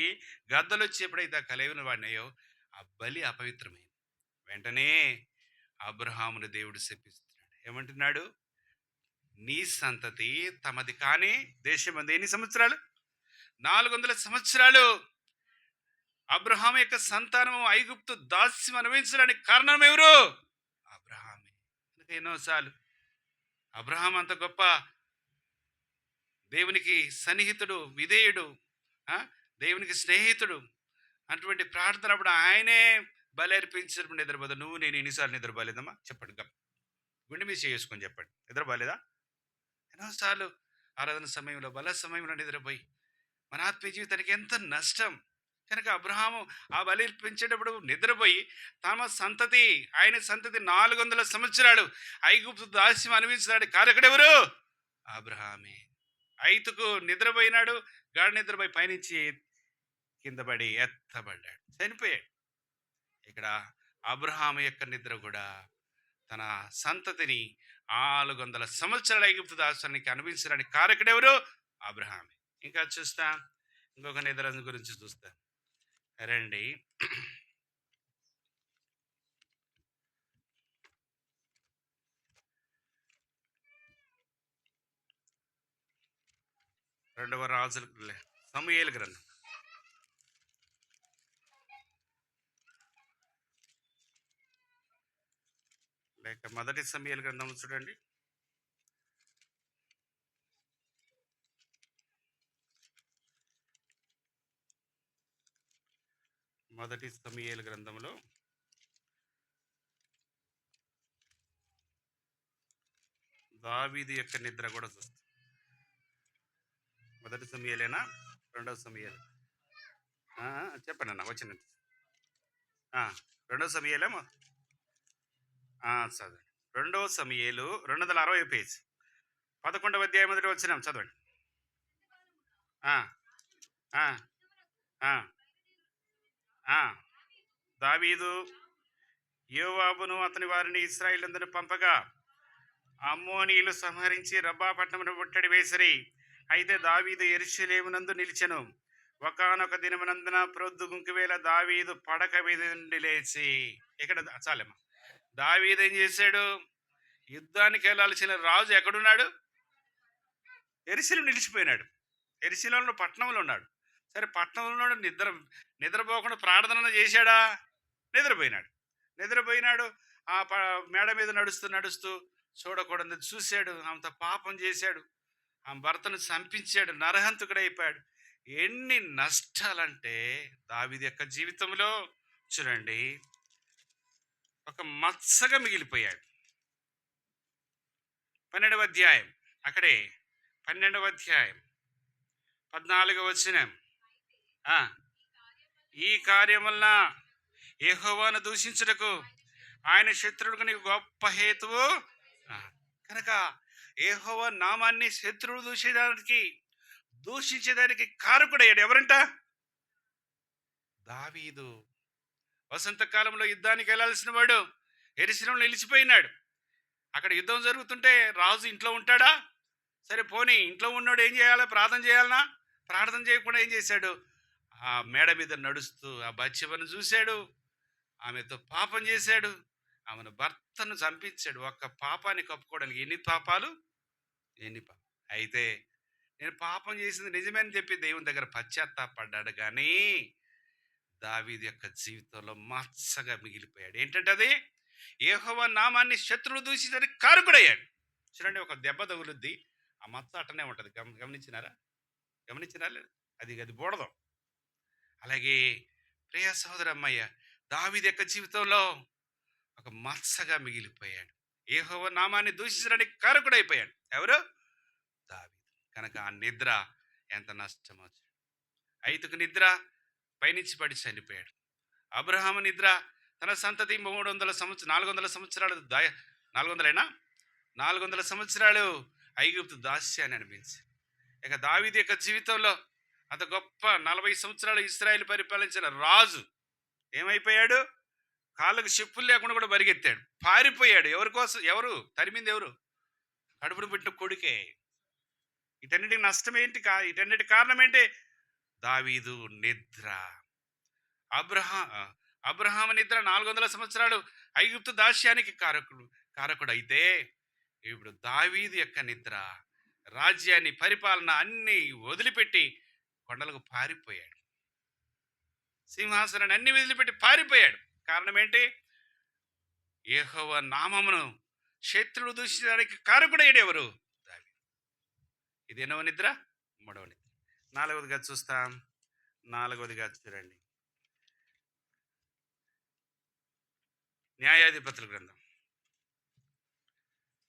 గద్దలు వచ్చి ఎప్పుడైతే ఆ కలేబిరులు వాడినాయో ఆ బలి అపవిత్రమైంది. వెంటనే అబ్రహామును దేవుడు శపిస్తున్నాడు. ఏమంటున్నాడు? నీ సంతతి తమది కాని దేశం అంది. ఎన్ని సంవత్సరాలు? 400 సంవత్సరాలు అబ్రహాం యొక్క సంతానం ఐగుప్తు దాస్యం అనుభవించడానికి కారణం ఎవరు? అబ్రహామే. ఎన్నోసార్లు అబ్రహాం అంత గొప్ప దేవునికి సన్నిహితుడు, విధేయుడు, ఆ, దేవునికి స్నేహితుడు. అటువంటి ప్రార్థన అప్పుడు ఆయనే బలి అర్పించినప్పుడు నిద్రపోదు. నువ్వు నేను ఎన్నిసార్లు నిద్రపోలేదమ్మా చెప్పండి. గుండె మీద చేసుకొని చెప్పండి. నిద్రపోలేదా? ఎన్నోసార్లు ఆరాధన సమయంలో బల సమయంలో నిద్రపోయి మన ఆత్మీయ జీవితానికి ఎంత నష్టం. కనుక అబ్రహాము ఆ బలి అర్పించేటప్పుడు నిద్రపోయి తమ సంతతి, ఆయన సంతతి 400 సంవత్సరాలు ఐగుప్తు దాస్యం అనుభవించినాడు. కారకుడెవరు? అబ్రహామే. ఐతుకు నిద్రపోయినాడు. గాఢ నిద్రపోయి పైనుంచి కింద పడి ఎత్తబడ్డాడు, చనిపోయాడు. ఇక్కడ అబ్రహాము యొక్క నిద్ర కూడా తన సంతతిని 400 సంవత్సరాల ఐగుప్తు దాస్యానికి అనుభవించడానికి కారకుడెవరు? అబ్రహామే. ఇంకా చూస్తా, ఇంకొక నిద్ర గురించి చూస్తా రండి. రెండవ రాజుల సమూయేలు గ్రంథం, లేక మొదటి సమూయేలు గ్రంథం చూడండి. మొదటి సమూయేలు గ్రంథంలో దావీదు యొక్క నిద్ర కూడా చూస్తాం. మొదటి సమూయేలేనా రెండవ సమూయేలు? చెప్పండి అన్న వచ్చిన. రెండవ సమూయేలేమో చదవండి. రెండవ సమూయేలు 260 పేజ్, 11వ అధ్యాయం మొదటి వచ్చినాం చదవండి. దావీదు యోవాబును అతని వారిని ఇశ్రాయేలునందును పంపగా అమ్మోనీయులు సంహరించి రబ్బా పట్టణమును ముట్టడి వేసిరి. అయితే దావీదు యెరూషలేమునందు నిలిచెను. ఒకానొక దినమునందున ప్రొద్దు గుంకువేళ దావీదు పడక మీద నుండి లేచి, ఇక్కడ చాలేమ్మా, దావీదు ఏం చేశాడు? యుద్ధానికి వెళ్ళాల్సిన రాజు ఎక్కడున్నాడు? యెరూషలేము నిలిచిపోయినాడు. యెరూషలేములో పట్టణంలో ఉన్నాడు. సరే, పట్టణంలో నిద్రపోకుండా ప్రార్థన చేశాడా? నిద్రపోయినాడు. ఆ మేడ మీద నడుస్తూ చూడకూడదు చూశాడు. ఆమెతో పాపం చేశాడు. ఆమె భర్తను చంపించాడు. నరహంతకుడైపోయాడు. ఎన్ని నష్టాలంటే దావీదు యొక్క జీవితంలో చూడండి, ఒక మత్సగా మిగిలిపోయాడు. 12వ అధ్యాయం, అక్కడే 12వ అధ్యాయం 14వ వచనం. ఈ కార్యం వలన యెహోవాను దూషించుటకు ఆయన శత్రువులకు నీకు గొప్ప హేతువు. కనుక యెహోవా నామాన్ని శత్రువులు దూషించేదానికి కారకుడయ్యాడు. ఎవరంట? దావీదు. వసంతకాలంలో యుద్ధానికి వెళ్ళాల్సిన వాడు యెరూషలేములో నిలిచిపోయినాడు. అక్కడ యుద్ధం జరుగుతుంటే రాజు ఇంట్లో ఉంటాడా? సరే పోనీ, ఇంట్లో ఉన్నాడు ఏం చేయాలి? ప్రార్థన చేయాలనా? ప్రార్థన చేయకుండా ఏం చేశాడు? ఆ మేడ మీద నడుస్తూ ఆ బత్షెబను చూశాడు. ఆమెతో పాపం చేశాడు. ఆమెను భర్తను చంపించాడు. ఒక్క పాపాన్ని కప్పుకోవడానికి ఎన్ని పాపాలు! అయితే నేను పాపం చేసింది నిజమే అని చెప్పి దేవుని దగ్గర పశ్చాత్తాపడ్డాడు. కానీ దావీదు యొక్క జీవితంలో మత్సగా మిగిలిపోయాడు. ఏంటంటే అది యెహోవా నామాన్ని శత్రువులు దూషించడానికి కారకుడయ్యాడు. చూడండి, ఒక దెబ్బ తగులుద్ది, ఆ మచ్చ అట్టనే ఉంటుంది. గమనించినారా? అది బోడదాం. అలాగే ప్రియ సహోదరమ్మయ్య, దావీదు యొక్క జీవితంలో ఒక మత్సగా మిగిలిపోయాడు. యెహోవా నామాన్ని దూషించడానికి కారకుడైపోయాడు. ఎవరు? దావీదు. కనుక ఆ నిద్ర ఎంత నష్టమో. ఐతుకు నిద్ర పైనుంచి పడి చనిపోయాడు. అబ్రహాము నిద్ర తన సంతతి 400 సంవత్సరాలు 400 సంవత్సరాలు ఐగుప్తు దాస్యాన్ని అనిపించింది. ఇక దావీదు యొక్క జీవితంలో అంత గొప్ప 40 సంవత్సరాలు ఇశ్రాయేలు పరిపాలించిన రాజు ఏమైపోయాడు? కాళ్ళకు చెప్పులు లేకుండా కూడా పరిగెత్తాడు, పారిపోయాడు. ఎవరి కోసం? ఎవరు తరిమింది? ఎవరు? కడుపును పెట్టిన కొడుకే. ఇటన్నిటికి నష్టం ఏంటి? ఇటన్నిటి కారణం ఏంటి? దావీదు నిద్ర. అబ్రహా అబ్రహాము నిద్ర 400 సంవత్సరాలు ఐగుప్తు దాస్యానికి కారకుడు అయితే, ఇప్పుడు దావీదు యొక్క నిద్ర రాజ్యాన్ని, పరిపాలన అన్ని వదిలిపెట్టి కొండలకు పారిపోయాడు. సింహాసనాన్ని అన్ని వదిలిపెట్టి పారిపోయాడు. కారణం ఏంటి? యెహోవా నామమును శత్రువులు దూషించడానికి కారకుడయ్యాడు ఎవరు? దావీదు. ఇది ఎన్నవ నిద్ర? మూడవ నిద్ర. నాలుగవదిగా చూస్తాం. నాలుగవదిగా చూడండి, న్యాయాధిపతుల గ్రంథం.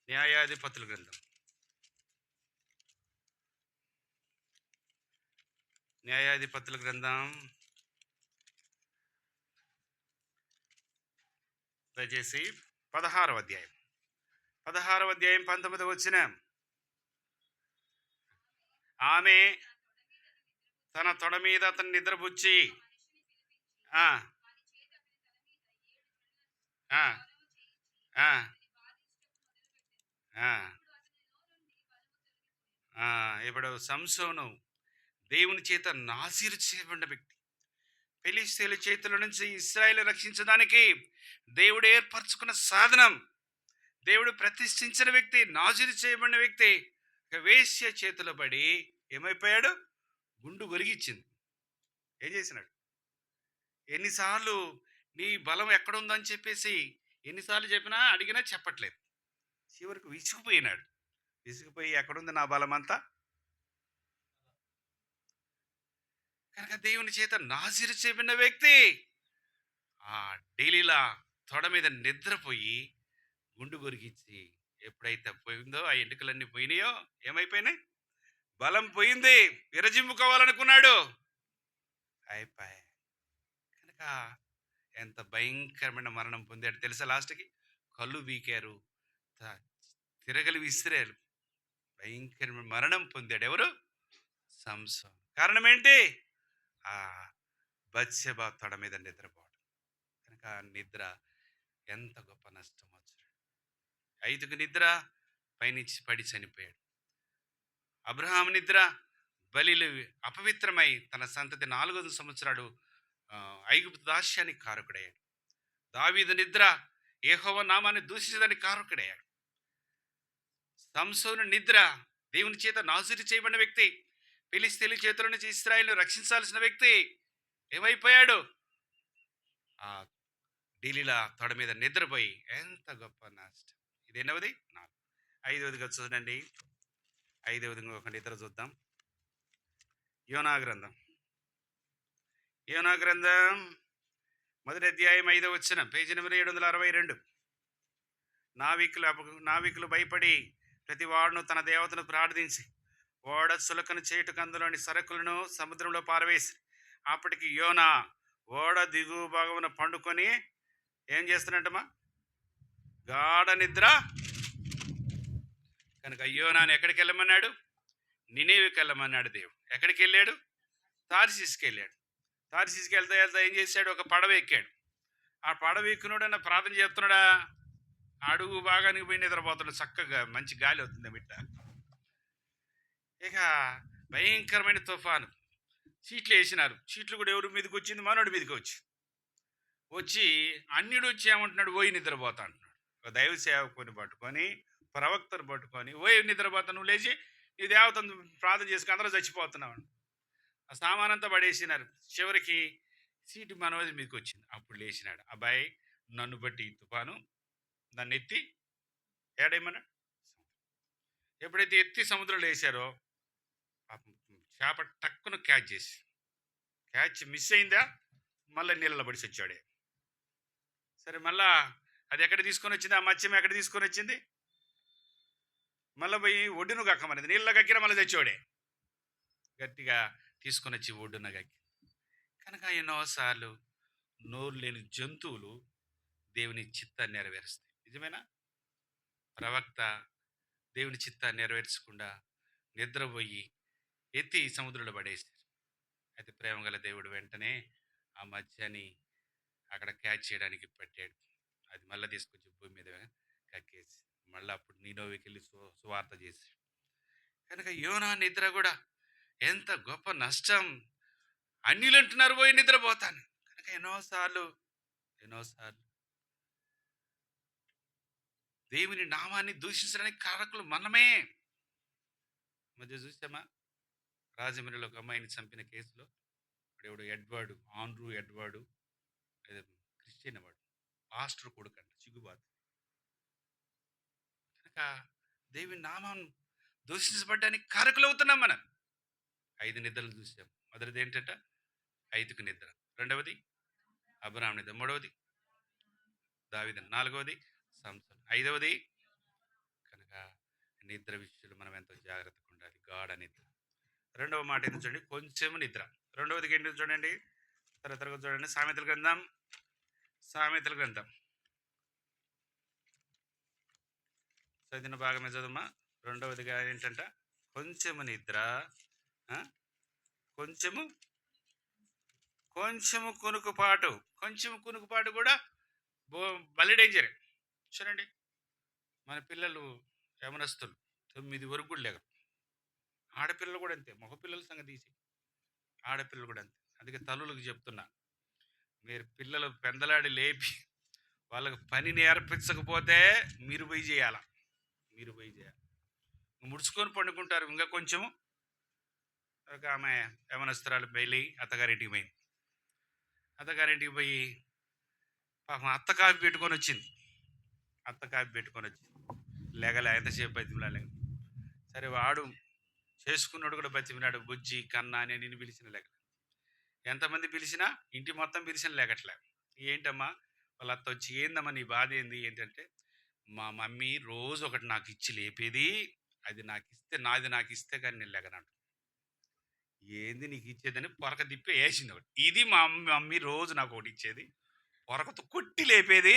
న్యాయాధిపతుల గ్రంథం. న్యాయాధిపతుల గ్రంథం దయచేసి 16వ అధ్యాయం. 16వ అధ్యాయం 19వ వచనం. ఆమె తన తొడ మీద అతను నిద్రపుచ్చి ఆ ఆ ఆ ఆ ఇప్పుడు సంసోను దేవుని చేత నాజీరు చేయబడిన వ్యక్తి. ఫిలిష్తీయుల చేతుల నుంచి ఇశ్రాయేలు రక్షించడానికి దేవుడు ఏర్పరచుకున్న సాధనం. దేవుడు ప్రతిష్ఠించిన వ్యక్తి, నాజీరు చేయబడిన వ్యక్తి. వేశ్య చేతిలో పడి ఏమైపోయాడు? గుండు గొరిగిచ్చింది. ఏం చేసినాడు? ఎన్నిసార్లు నీ బలం ఎక్కడుందని చెప్పేసి ఎన్నిసార్లు చెప్పినా అడిగినా చెప్పట్లేదు. చివరికి విసిగిపోయినాడు. విసిగిపోయి ఎక్కడుంది నా బలం అంతా? కనుక దేవుని చేత నాజీరు చేయబడిన వ్యక్తి ఆ డీలీలా తొడ మీద నిద్రపోయి గుండు గొరిగిచ్చి ఎప్పుడైతే పోయిందో, ఆ ఎంటుకలన్నీ పోయినాయో ఏమైపోయినాయి? బలం పోయింది. విరజిమ్ముకోవాలనుకున్నాడు, అయిపోయి. కనుక ఎంత భయంకరమైన మరణం పొందాడు తెలుసా? లాస్ట్కి కళ్ళు వీకారు, తిరగలి విసిరారు, భయంకరమైన మరణం పొందాడు. ఎవరు? సంసోను. కారణం ఏంటి? ఆ బత్షెబా తొడ మీద నిద్రపోవడం. కనుక నిద్ర ఎంత గొప్ప నష్టం వచ్చాడు. 5కు నిద్ర, పైనుంచి పడి చనిపోయాడు. అబ్రహాము నిద్ర, బలిలు అపవిత్రమై తన సంతతి 400 సంవత్సరాలు ఐగుప్తు దాస్యానికి కారకుడయ్యాడు. దావీదు నిద్ర, యెహోవా నామాన్ని దూషించడానికి కారకుడయ్యాడు. సంసోను నిద్ర, దేవుని చేత నాజీరు చేయబడిన వ్యక్తి, ఫిలిష్తీయుల చేతుల నుంచి ఇశ్రాయేలును రక్షించాల్సిన వ్యక్తి ఏమైపోయాడు? ఆ డీలీలా తొడ మీద నిద్రపోయి. ఎంత గొప్ప నష్టం. ఇది ఎన్నవది? 4. 5వదిగా చూడండి. 5వది ఒక నిద్ర చూద్దాం. యోనా గ్రంథం. యోనా గ్రంథం 1వ అధ్యాయం 5వ వచనం, పేజీ నెంబర్ 762. నావికులు భయపడి ప్రతి వాడును తన దేవతను ప్రార్థించి ఓడ సులకను చేయుటకు అందులోని సరుకులను సముద్రంలో పారవేసి, అప్పటికి యోనా ఓడ దిగువ భాగమున పండుకొని ఏం చేస్తున్నట్టమా? గాఢ నిద్ర. కనుక యోనాను ఎక్కడికి వెళ్ళమన్నాడు? నినేవికి వెళ్ళమన్నాడు దేవుడు. ఎక్కడికి వెళ్ళాడు? తార్షీష్కి వెళ్ళాడు. తార్షీష్కి వెళ్తా ఏం చేశాడు? ఒక పడవ ఎక్కాడు. ఆ పడవ ఎక్కినోడన్నా ప్రార్థన చేస్తున్నాడా? అడుగు భాగానికి పోయి నిద్రపోతున్నాడు. చక్కగా మంచి గాలి అవుతుంది బిడ్డ. ఇక భయంకరమైన తుఫాను. చీట్లు వేసినారు. చీట్లు కూడా ఎవరి మీదకి వచ్చింది? మనోడి మీదకి వచ్చి అన్యుడు వచ్చి ఏమంటున్నాడు? పోయి నిద్రపోతా అంటున్నాడు. ఒక దైవ సేవకుని పట్టుకొని, ప్రవక్తను పట్టుకొని, పోయి నిద్రపోతా, నువ్వు లేచి నీ దేవతను ప్రార్థన చేసుకుని అందరూ చచ్చిపోతున్నావు. ఆ సామానంతా పడేసినారు. చివరికి సీటు మనోడి మీదకి వచ్చింది. అప్పుడు లేచినాడు. అబ్బాయి, నన్ను బట్టి తుఫాను, నన్ను ఎత్తి ఏడేమన్నాడు? ఎప్పుడైతే ఎత్తి సముద్రంలో వేసారో చేప టక్కును క్యాచ్ మిస్ అయిందా? మళ్ళీ నీళ్ళలో పడి చచ్చాడే. సరే, మళ్ళా అది ఎక్కడ తీసుకొని వచ్చింది? ఆ మత్స్యం ఎక్కడ తీసుకొని వచ్చింది? మళ్ళీ పోయి ఒడ్డును గక్కమనేది. నీళ్ళ గక్కిన మళ్ళీ తెచ్చాడే. గట్టిగా తీసుకొని వచ్చి ఒడ్డున గక్కి. కనుక ఎన్నోసార్లు నోరు లేని జంతువులు దేవుని చిత్తాన్ని నెరవేరుస్తాయి. నిజమేనా? ప్రవక్త దేవుని చిత్తాన్ని నెరవేర్చకుండా నిద్రపోయి ఎత్తి సముద్రంలో పడేశారు. అయితే ప్రేమ గల దేవుడు వెంటనే ఆ మత్స్యాన్ని అక్కడ క్యాచ్ చేయడానికి పెట్టాడు. అది మళ్ళీ తీసుకొచ్చి భూమి మీద కక్కేసి మళ్ళీ అప్పుడు నీనోవికి వెళ్ళి సువార్త చేశాడు. కనుక యోనా నిద్ర కూడా ఎంత గొప్ప నష్టం. అన్యులు అంటున్నారు పోయి నిద్రపోతాను. కనుక ఎన్నోసార్లు దేవుని నామాన్ని దూషించడానికి కారకులు మనమే. మధ్య చూసామా, రాజమండ్రిలో ఒక అమ్మాయిని చంపిన కేసులో ఎవడు ఎడ్వర్డు, ఆండ్రూ ఎడ్వర్డు, క్రిస్టియన్ వాడు, పాస్టర్ కొడుకంట, చిగుబాతు. కనుక దేవుని నామం దూషించబడ్డానికి కారకులు అవుతున్నాం మనం. 5 నిద్రలు చూసాం. మొదటిది ఏంటంట, 5కు నిద్ర. రెండవది అబ్రహాము నిద్ర. మూడవది దావీదు. నాలుగవది సంసోను. 5వది కనుక నిద్ర విషయంలో మనం ఎంతో జాగ్రత్తగా ఉండాలి. గాఢ నిద్ర. రెండవ మాట ఏంటి చూడండి, కొంచెం నిద్ర. రెండవదికి ఏంటి చూడండి, తర్వాత చూడండి, సామెతల గ్రంథం చదివిన భాగమే చదువుమా. రెండవదిగా ఏంటంట, కొంచెము నిద్ర, కొంచెము కునుకుపాటు. కొంచెము కునుకుపాటు కూడా భలే డేంజరే. చూడండి, మన పిల్లలు యమనస్తులు 9 వరకు కూడా లేరు. ఆడపిల్లలు కూడా అంతే, మగపిల్లల సంగతి తీసి ఆడపిల్లలు కూడా అంతే. అందుకే తల్లులకు చెప్తున్నా, మీరు పిల్లలు పెందలాడి లేపి వాళ్ళకి పని నేర్పించకపోతే మీరు పోయి చేయాలి. ముడుచుకొని పండుకుంటారు. ఇంకా కొంచెము ఒక ఆమె యమనస్తురాలు వెళ్ళి అత్తగారింటికి పోయి పాపం అత్త కాఫీ పెట్టుకొని వచ్చింది. లేగలే, ఎంతసేపు బతిమిలాలే. సరే, వాడు చేసుకున్నాడు కూడా బతిమినాడు, బుజ్జి కన్నా అని నిన్ను పిలిచిన లేక. ఎంతమంది పిలిచినా, ఇంటి మొత్తం పిలిచిన లేకట్లే. ఏంటమ్మా వాళ్ళ అత్త వచ్చి, ఏందమ్మా నీ బాధ ఏంటంటే, మా మమ్మీ రోజు ఒకటి నాకు ఇచ్చి లేపేది, అది నాకు ఇస్తే కానీ నేను లేకనంట. ఏంది నీకు ఇచ్చేదని పొరక తిప్పి వేసింది ఒకటి. ఇది మా మమ్మీ రోజు నాకు ఒకటి ఇచ్చేది, పొరకతో కొట్టి లేపేది,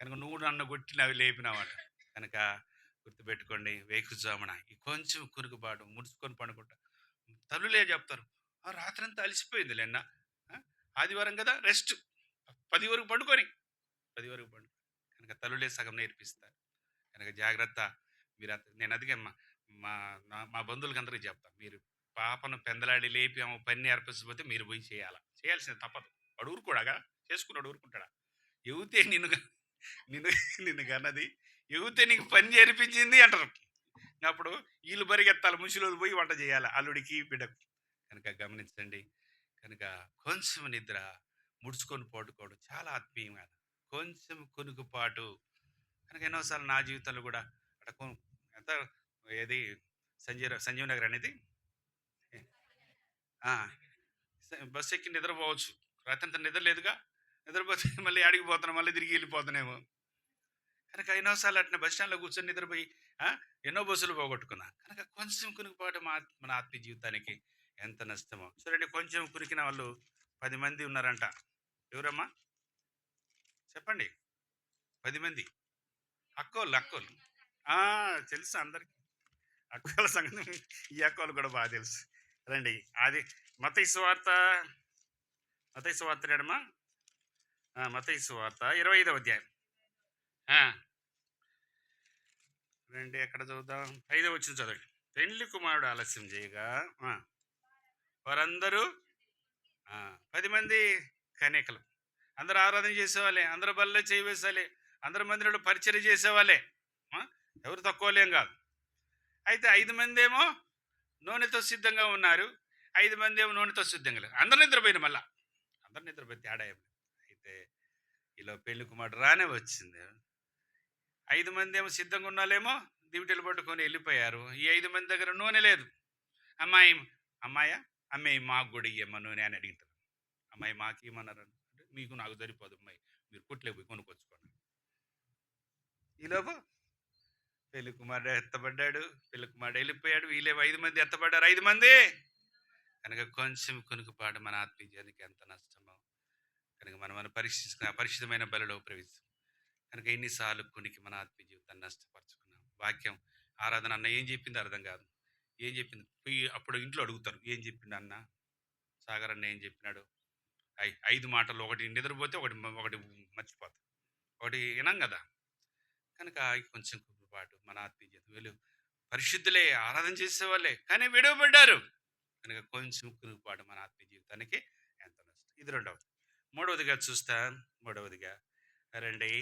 కనుక నువ్వు నన్ను కొట్టి నవ్వి లేపినావట. కనుక గుర్తుపెట్టుకోండి, వేకుజామున ఈ కొంచెం కునుకుబాటు ముడుచుకొని పండుకుంటా. తల్లులే చెప్తారు, రాత్రంతా అలసిపోయింది లేన్న, ఆదివారం కదా రెస్ట్, 10 వరకు పండుకొని. కనుక తల్లులే సగం నేర్పిస్తారు. కనుక జాగ్రత్త. మీరు నేను అదిగే మా బంధువులకి అందరికీ చెప్తాను, మీరు పాపను పెందలాడి లేపి ఆమె పని నేర్పించకపోతే మీరు పోయి చేయాల్సింది తప్పదు. వాడు ఊరుకోడాగా, చేసుకున్నాడు ఊరుకుంటాడా? ఎవుతే నిన్ను కన్నది, ఎవుతే నీకు పని చేర్పించింది అంటారు. అప్పుడు వీళ్ళు పరిగెత్తాలి, ముసలిళ్ళు పోయి వంట చేయాలి అల్లుడికి బిడ్డకు. కనుక గమనించండి. కనుక కొంచెం నిద్ర, ముడుచుకొని పడుకోవడం చాలా ఆత్మీయంగా, కొంచెం కునుకుపాటు. కనుక ఎన్నోసార్లు నా జీవితంలో కూడా అక్కడ ఎంత ఏది సంజీవ్ నగర్ అనేది బస్సు ఎక్కి నిద్రపోవచ్చు. రాత్రంతా నిద్ర లేదుగా, నిద్రపోతే మళ్ళీ అడిగిపోతున్నాం, మళ్ళీ తిరిగి వెళ్ళిపోతున్నామో. కనుక ఎన్నోసార్లు అట్లా బస్ స్టాండ్లో కూర్చొని నిద్రపోయి ఎన్నో బస్సులు పోగొట్టుకున్నా. కనుక కొంచెం కునికిపాటు మన ఆత్మీయ జీవితానికి ఎంత నష్టమో చూడండి. కొంచెం కురికిన వాళ్ళు 10 మంది ఉన్నారంట. ఎవరమ్మా చెప్పండి? 10 మంది అక్కోళ్ళు తెలుసు అందరికి. అక్కోళ్ళ సంగతి ఈ అక్కోళ్ళు కూడా బాగా తెలుసు. రండి, అది మత్తయి సువార్త ఏడమ్మా, మత్తయి సువార్త 25వ అధ్యాయం. రండి, ఎక్కడ చదువుదాం? 5వ వచనం చదవండి. పెండ్లి కుమారుడు ఆలస్యం చేయగా వారందరూ 10 మంది కన్యకలు, అందరూ ఆరాధన చేసేవాళ్ళే, అందరూ బల్ల చేయవేసాలే, అందరి మందిరంలో పరిచర్య చేసేవాళ్ళే, ఎవరు తక్కువలేం కాదు. అయితే 5 మంది ఏమో నూనెతో సిద్ధంగా ఉన్నారు, 5 మంది ఏమో నూనెతో సిద్ధంగా లేరు. అందరు నిద్రపోయిన, మళ్ళా అందరు నిద్రపోయి తేడా. అయితే ఇలా పెళ్లి కుమారుడు రానే వచ్చింది. 5 మంది ఏమో సిద్ధంగా ఉన్నాలేమో దివిటలు పట్టుకొని వెళ్ళిపోయారు. ఈ 5 మంది దగ్గర నూనె లేదు. అమ్మాయి మాకు కూడా ఇయ్యమ్మ నూనె అని అడిగింటారు. అమ్మాయి మాకు ఇవ్వమన్నారు అంటే, మీకు నాకు సరిపోదు అమ్మాయి, మీరు కుట్లేకపోయి కొనుక్కొచ్చుకోండి. ఈలోపు పెళ్లి కుమారుడు ఎత్తబడ్డాడు, పెళ్లి కుమారుడు వెళ్ళిపోయాడు. వీళ్ళేమో 5 మంది ఎత్తబడ్డారు, 5 మంది. కనుక కొంచెం కొనుక్కుపాటు మన ఆత్మీయానికి ఎంత నష్టమో కనుక మనం పరిశుద్ధమైన బలిలో ప్రవేశిస్తాం. కనుక ఎన్నిసార్లు కొనికి మన ఆత్మీయ జీవితాన్ని నష్టపరుచుకున్నాం. వాక్యం ఆరాధన అన్న ఏం చెప్పింది అర్థం కాదు. ఏం చెప్పింది పోయి అప్పుడు ఇంట్లో అడుగుతారు, ఏం చెప్పిండు అన్న, సాగర్ అన్న ఏం చెప్పినాడు. 5 మాటలు, ఒకటి నిద్రపోతే ఒకటి ఒకటి మర్చిపోతాం, ఒకటి వినం కదా. కనుక కొంచెం కుటుంబాటు మన ఆత్మీయ జీవితం వీళ్ళు పరిశుద్ధులే, ఆరాధన చేసేవాళ్ళే, కానీ విడవబడ్డారు. కనుక కొంచెం కురుగుపాటు మన ఆత్మీయ జీవితానికి ఎంత నష్టం. ఇది రెండవది. మూడవదిగా చూస్తా, మూడవదిగా రండి,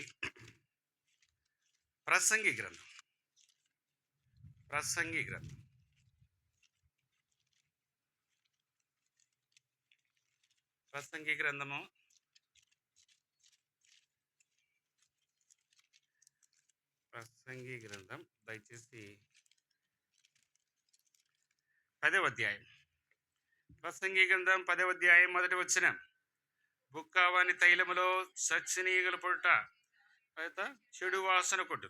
ప్రసంగి గ్రంథం. ప్రసంగి గ్రంథం ప్రసంగి గ్రంథము ప్రసంగి గ్రంథం దయచేసి 10వ అధ్యాయం. ప్రసంగి గ్రంథం 10వ అధ్యాయం మొదటి వచనం. బుక్కావాని తైలములో సచ్చినీగలు పుట్ట, చెడు వాసన కొట్టు,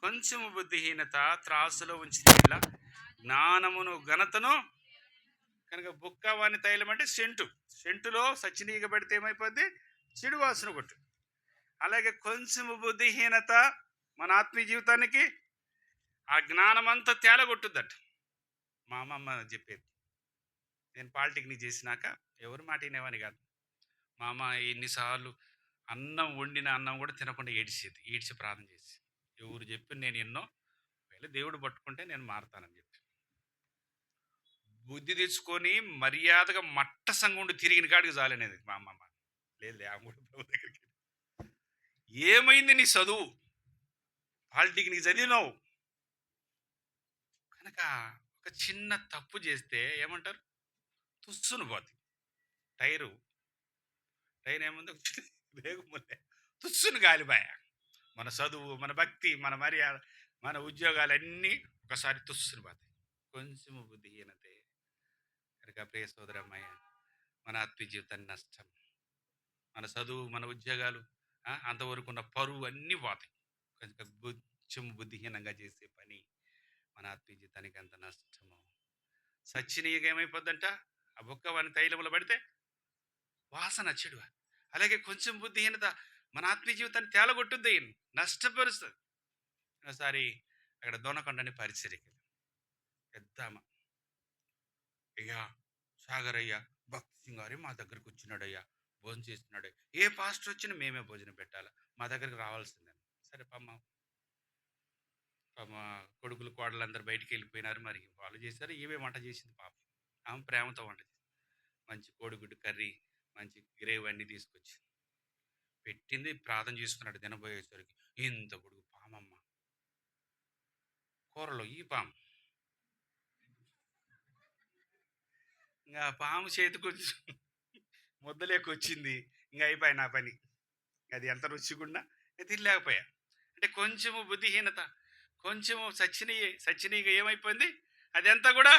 కొంచెము బుద్ధిహీనత త్రాసులో ఉంచిన జ్ఞానమును ఘనతను. కనుక బుక్కావాని తైలం అంటే సెంటులో సచ్చినీగ పెడితే ఏమైపోద్ది? చెడు వాసన కొట్టు. అలాగే కొంచెము బుద్ధిహీనత మన ఆత్మీయ జీవితానికి ఆ జ్ఞానం అంతా తేలగొట్టుద్దట. మా అమ్మమ్మ చెప్పేది. నేను పాలిటెక్నిక్ చేసినాక ఎవరు మాట వినేవాని కాదు. మా అమ్మ ఎన్నిసార్లు అన్నం వండిన అన్నం కూడా తినకుండా ఏడ్చి ప్రార్థన చేసి, ఎవరు చెప్పి నేను ఎన్నో వెళ్ళి దేవుడు పట్టుకుంటే నేను మారుతానని చెప్పి బుద్ధి తెచ్చుకొని మర్యాదగా మట్ట సంగుండు తిరిగిన కాడికి చాలనేది మా అమ్మమ్మ. లేదు ఆ కూడా ప్రభు దగ్గరికి. ఏమైంది నీ చదువు? పాలిటెక్నిక్ చదివినావు కనుక ఒక చిన్న తప్పు చేస్తే ఏమంటారు? తుస్సును పోతుంది. టైర్ ఏముంది, వేగుములే తుస్సును గాలిపాయ. మన చదువు, మన భక్తి, మన మర్యాద, మన ఉద్యోగాలన్నీ ఒకసారి తుస్సును పోతాయి. కొంచెము బుద్ధిహీనతే. కనుక ప్రియ సోదరమ్మయ్య, మన ఆత్మీయ జీవితాన్ని నష్టం. మన చదువు, మన ఉద్యోగాలు, అంతవరకు ఉన్న పరువు అన్నీ పోతాయి. కనుక కొంచెం బుద్ధిహీనంగా చేసే పని మన ఆత్మీయ జీవితానికి అంత నష్టము. సచ్చినీయగా ఏమైపోద్దంట? ఆ బొక్క వాని తైలములు పడితే వాసన చెడు. అలాగే కొంచెం బుద్ధిహీనత మన ఆత్మీయ జీవితాన్ని తేలగొట్టుద్ది, నష్టపరుస్తుంది. ఒకసారి అక్కడ దొనకొండని పరిచర్యకి పెద్దామ, అయ్యా సాగర్ అయ్యా, భక్తి సింగారి మా దగ్గరకు వచ్చినాడయ్యా, భోజనం చేస్తున్నాడు. ఏ పాస్టర్ వచ్చినా మేమే భోజనం పెట్టాలా, మా దగ్గరికి రావాల్సిందని. సరే మా కొడుకులు కోడలు అందరు బయటికి వెళ్ళిపోయినారు, మరి వాళ్ళు చేశారు, ఏవే వంట చేసింది పాపం. ఆమె ప్రేమతో వంట చేసింది. మంచి కోడిగుడ్డు కర్రీ, మంచి గ్రేవీ అన్నీ తీసుకొచ్చి పెట్టింది. ప్రార్థన చేసుకున్నాడు. తినబోయేసరికి ఇంత పొడుగు పామమ్మ, కూరలో ఈ పాము. ఇంకా పాము చేతికి ముద్దలేకి వచ్చింది. ఇంకా అయిపోయి నా పని. అది ఎంత రుచిగుండా తినలేకపోయా. అంటే కొంచెము బుద్ధిహీనత, కొంచెము సచ్చినీగా ఏమైపోయింది అదంతా కూడా.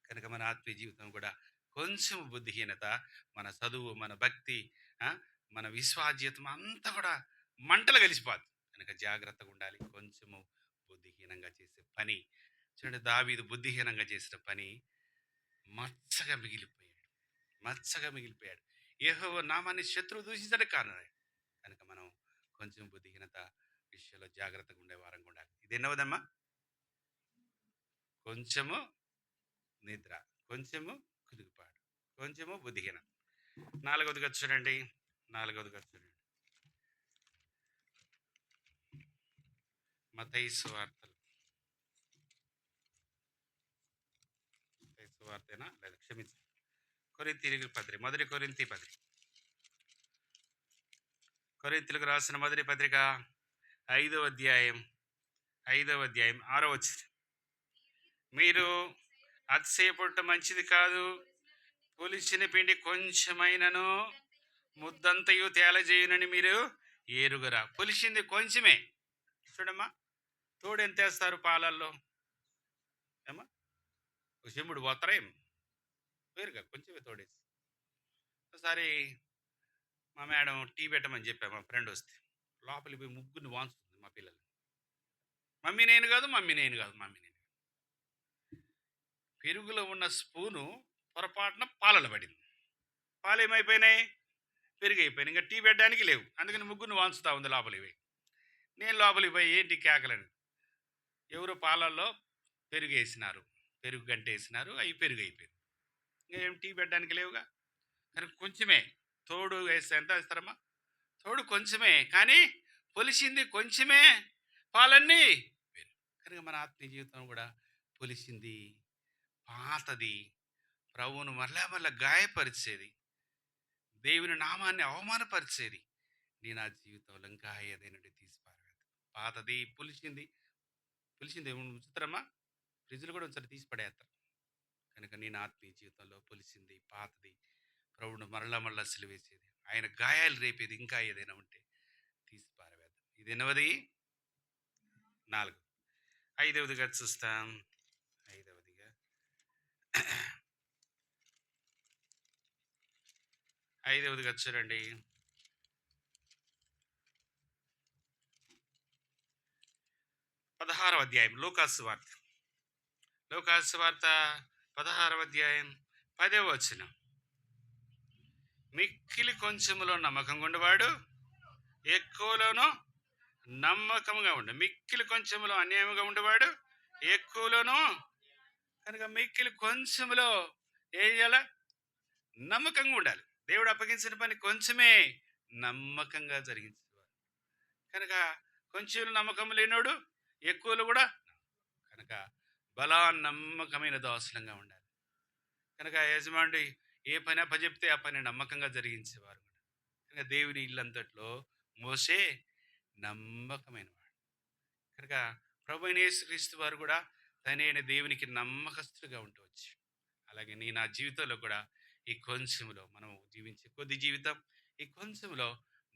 కనుక మన ఆత్మీయ జీవితం కూడా కొంచెం బుద్ధిహీనత, మన చదువు, మన భక్తి, మన విశ్వాస అంతా కూడా మంటలు కలిసిపోదు. కనుక జాగ్రత్తగా ఉండాలి. కొంచెము బుద్ధిహీనంగా చేసే పని చూడండి, దావీదు బుద్ధిహీనంగా చేసిన పని మచ్చగా మిగిలిపోయాడు. యెహోవా నామాన్ని శత్రువు దూషించడానికి కారణమే. కనుక మనం కొంచెం బుద్ధిహీనత విషయంలో జాగ్రత్తగా ఉండే వారంగా ఉండాలి. ఇది ఎన్నవదమ్మా? కొంచెము నిద్ర, కొంచెము కుదుగుపాడు, కొంచెము బుద్ధిహీనం. నాలుగవదిగా చూడండి. మత్తయి సువార్తేనా లేదా క్షమించండి, కొరింథీయులకు పత్రిక, మొదటి కొరింథీయులకు రాసిన మొదటి పత్రిక 5వ అధ్యాయం 6వ వచనం. మీరు అతిశయపడటం మంచిది కాదు. పులిసిన పిండి కొంచెమైనను ముద్దంతయు తేలజేయునని మీరు ఏరుగురా. పులిసింది కొంచెమే. చూడమ్మా, తోడు ఎంత వేస్తారు పాలల్లో? ఏమా ఒక చెంబుడు పోతారా ఏం? వేరుగా కొంచెమే తోడేసి. ఒకసారి మా మేడం టీ పెట్టమని చెప్పా. మా ఫ్రెండ్ వస్తే లోపలికి పోయి ముగ్గురిని వాంచుతుంది మా పిల్లలు. మమ్మీ నేను కాదు. పెరుగులో ఉన్న స్పూను పొరపాటున పాలలో పడింది. పాలు ఏమైపోయినాయి? పెరుగు అయిపోయినాయి. ఇంకా టీ పెట్టడానికి లేవు. అందుకని ముగ్గురిని వాంచుతా ఉంది లోపలికి పోయి. నేను లోపలికి పోయి ఏంటి కేకలని, ఎవరో పాలల్లో పెరుగేసినారు, పెరుగు గంటేసినారు, అవి పెరుగు అయిపోయింది. ఇంకేం టీ పెట్టడానికి లేవుగా. కానీ కొంచెమే, తోడు వేస్తే ఎంత వేస్తారమ్మా? తోడు కొంచెమే, కానీ పొలిసింది కొంచెమే, పాలన్నీ పెరుగు. కనుక మన ఆత్మీయ జీవితం కూడా పొలిసింది, పాతది, ప్రభువును మరలా మరలా గాయపరిచేది, దేవుని నామాన్ని అవమానపరిచేది నీ నా జీవితంలో ఇంకా ఏదైనా తీసి పారవేదు. పాతది పులిసింది, పులిసింది ఉంచుతారమ్మా, ఫ్రిడ్జ్లో కూడా ఉంచారు, తీసి పడేస్తారు. కనుక నేను ఆత్మీయ జీవితంలో పులిసింది, పాతది, ప్రభువును మరలా మరలా సిలువేసేది, ఆయన గాయాలు రేపేది ఇంకా ఏదైనా ఉంటే తీసి పారవేద్దాం. ఇది ఎన్నవది? 4. ఐదవదిగా చూస్తాం. ఐదవదిగా ఐదవదిగా చూడండి, 16వ అధ్యాయం లూకాసు వార్త. లూకాసు వార్త 16వ అధ్యాయం 10వ వచనం. మిక్కిలి కొంచెములో నమ్మకంగా ఉండేవాడు ఎక్కువలోనూ నమ్మకంగా ఉండు. మిక్కిలి కొంచెములో అన్యాయంగా ఉండేవాడు ఎక్కువలోనూ. కనుక మిక్కిలి కొంచెములో ఏం చేయాల? నమ్మకంగా ఉండాలి. దేవుడు అప్పగించిన పని కొంచెమే నమ్మకంగా జరిగించేవాడు. కనుక కొంచెం నమ్మకం లేనోడు ఎక్కువలో కూడా. కనుక బలా నమ్మకమైన దాసులంగా ఉండాలి. కనుక యజమానుడు ఏ పని అప్పచెప్తే ఆ పని నమ్మకంగా జరిగించేవారు. కనుక దేవుని ఇల్లంతట్లో మోసే నమ్మకమైన వాడు. కనుక ప్రభు అయిన యేసుక్రీస్తు వారు కూడా తనైన దేవునికి నమ్మకస్తుగా ఉండవచ్చు. అలాగే నీ నా జీవితంలో కూడా ఈ కొంచెంలో మనం జీవించే కొద్ది జీవితం, ఈ కొంచెంలో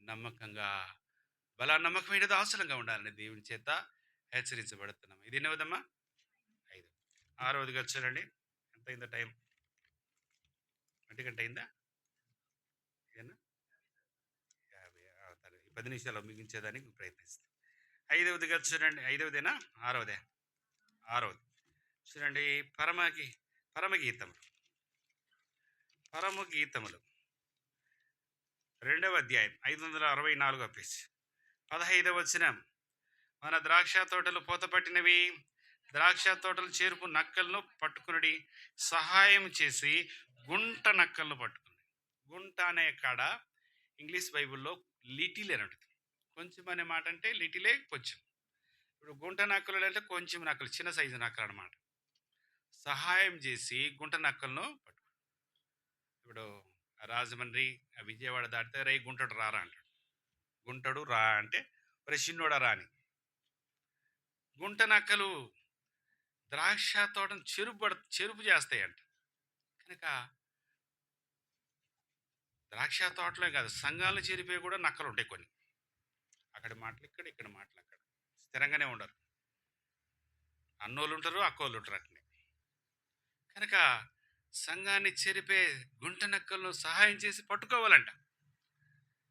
నమ్మకంగా బలా నమ్మకమైన దాసులంగా ఉండాలని దేవుని చేత హెచ్చరించబడుతున్నాం. ఇది ఎన్నవదమ్మా? 5. 6వదిగా చూడండి, ఎంత అయిందో టైం? 1 గంట అయిందా? ఏనా 50 10 నిమిషాలు ముగించేదానికి ప్రయత్నిస్తాం. 5వదిగా చూడండి, 5వదేనా 6వదే? 6వది చూడండి, పరమగీతములు. పరమగీతములు 2వ అధ్యాయం 564 పేజ్ 15వ వచనం. మన ద్రాక్ష తోటలు పూతపట్టినవి, ద్రాక్ష తోటలు చేరుపు నక్కలను పట్టుకుని సహాయం చేసి గుంట నక్కలను పట్టుకుని. గుంట అనే కాడ ఇంగ్లీష్ బైబిల్లో లిటిల్ అని ఉంటుంది. కొంచెం అనే మాట అంటే లిటిలే కొంచెం. ఇప్పుడు గుంట నక్కలు అంటే కొంచెం నక్కలు, చిన్న సైజు నక్కలు అనమాట. సహాయం చేసి గుంట నక్కలను పట్టుకు. ఇప్పుడు రాజమండ్రి విజయవాడ దాటితే రై గుంటడు రారా అంటాడు. గుంటడు రా అంటే మరి చిన్నోడా రా అని. గుంట నక్కలు ద్రాక్ష తోటను చెరుపు చేస్తాయంట. కనుక ద్రాక్ష తోటలే కాదు, సంఘాలను చెరిపే కూడా నక్కలు ఉంటాయి కొన్ని. అక్కడ మాటలు ఇక్కడ, ఇక్కడ మాటలు అక్కడ, స్థిరంగానే ఉండరు. అన్నోళ్ళు ఉంటారు, అక్కోళ్ళు ఉంటారు అట్నే. కనుక సంఘాన్ని చెరిపే గుంట నక్కలను సహాయం చేసి పట్టుకోవాలంట.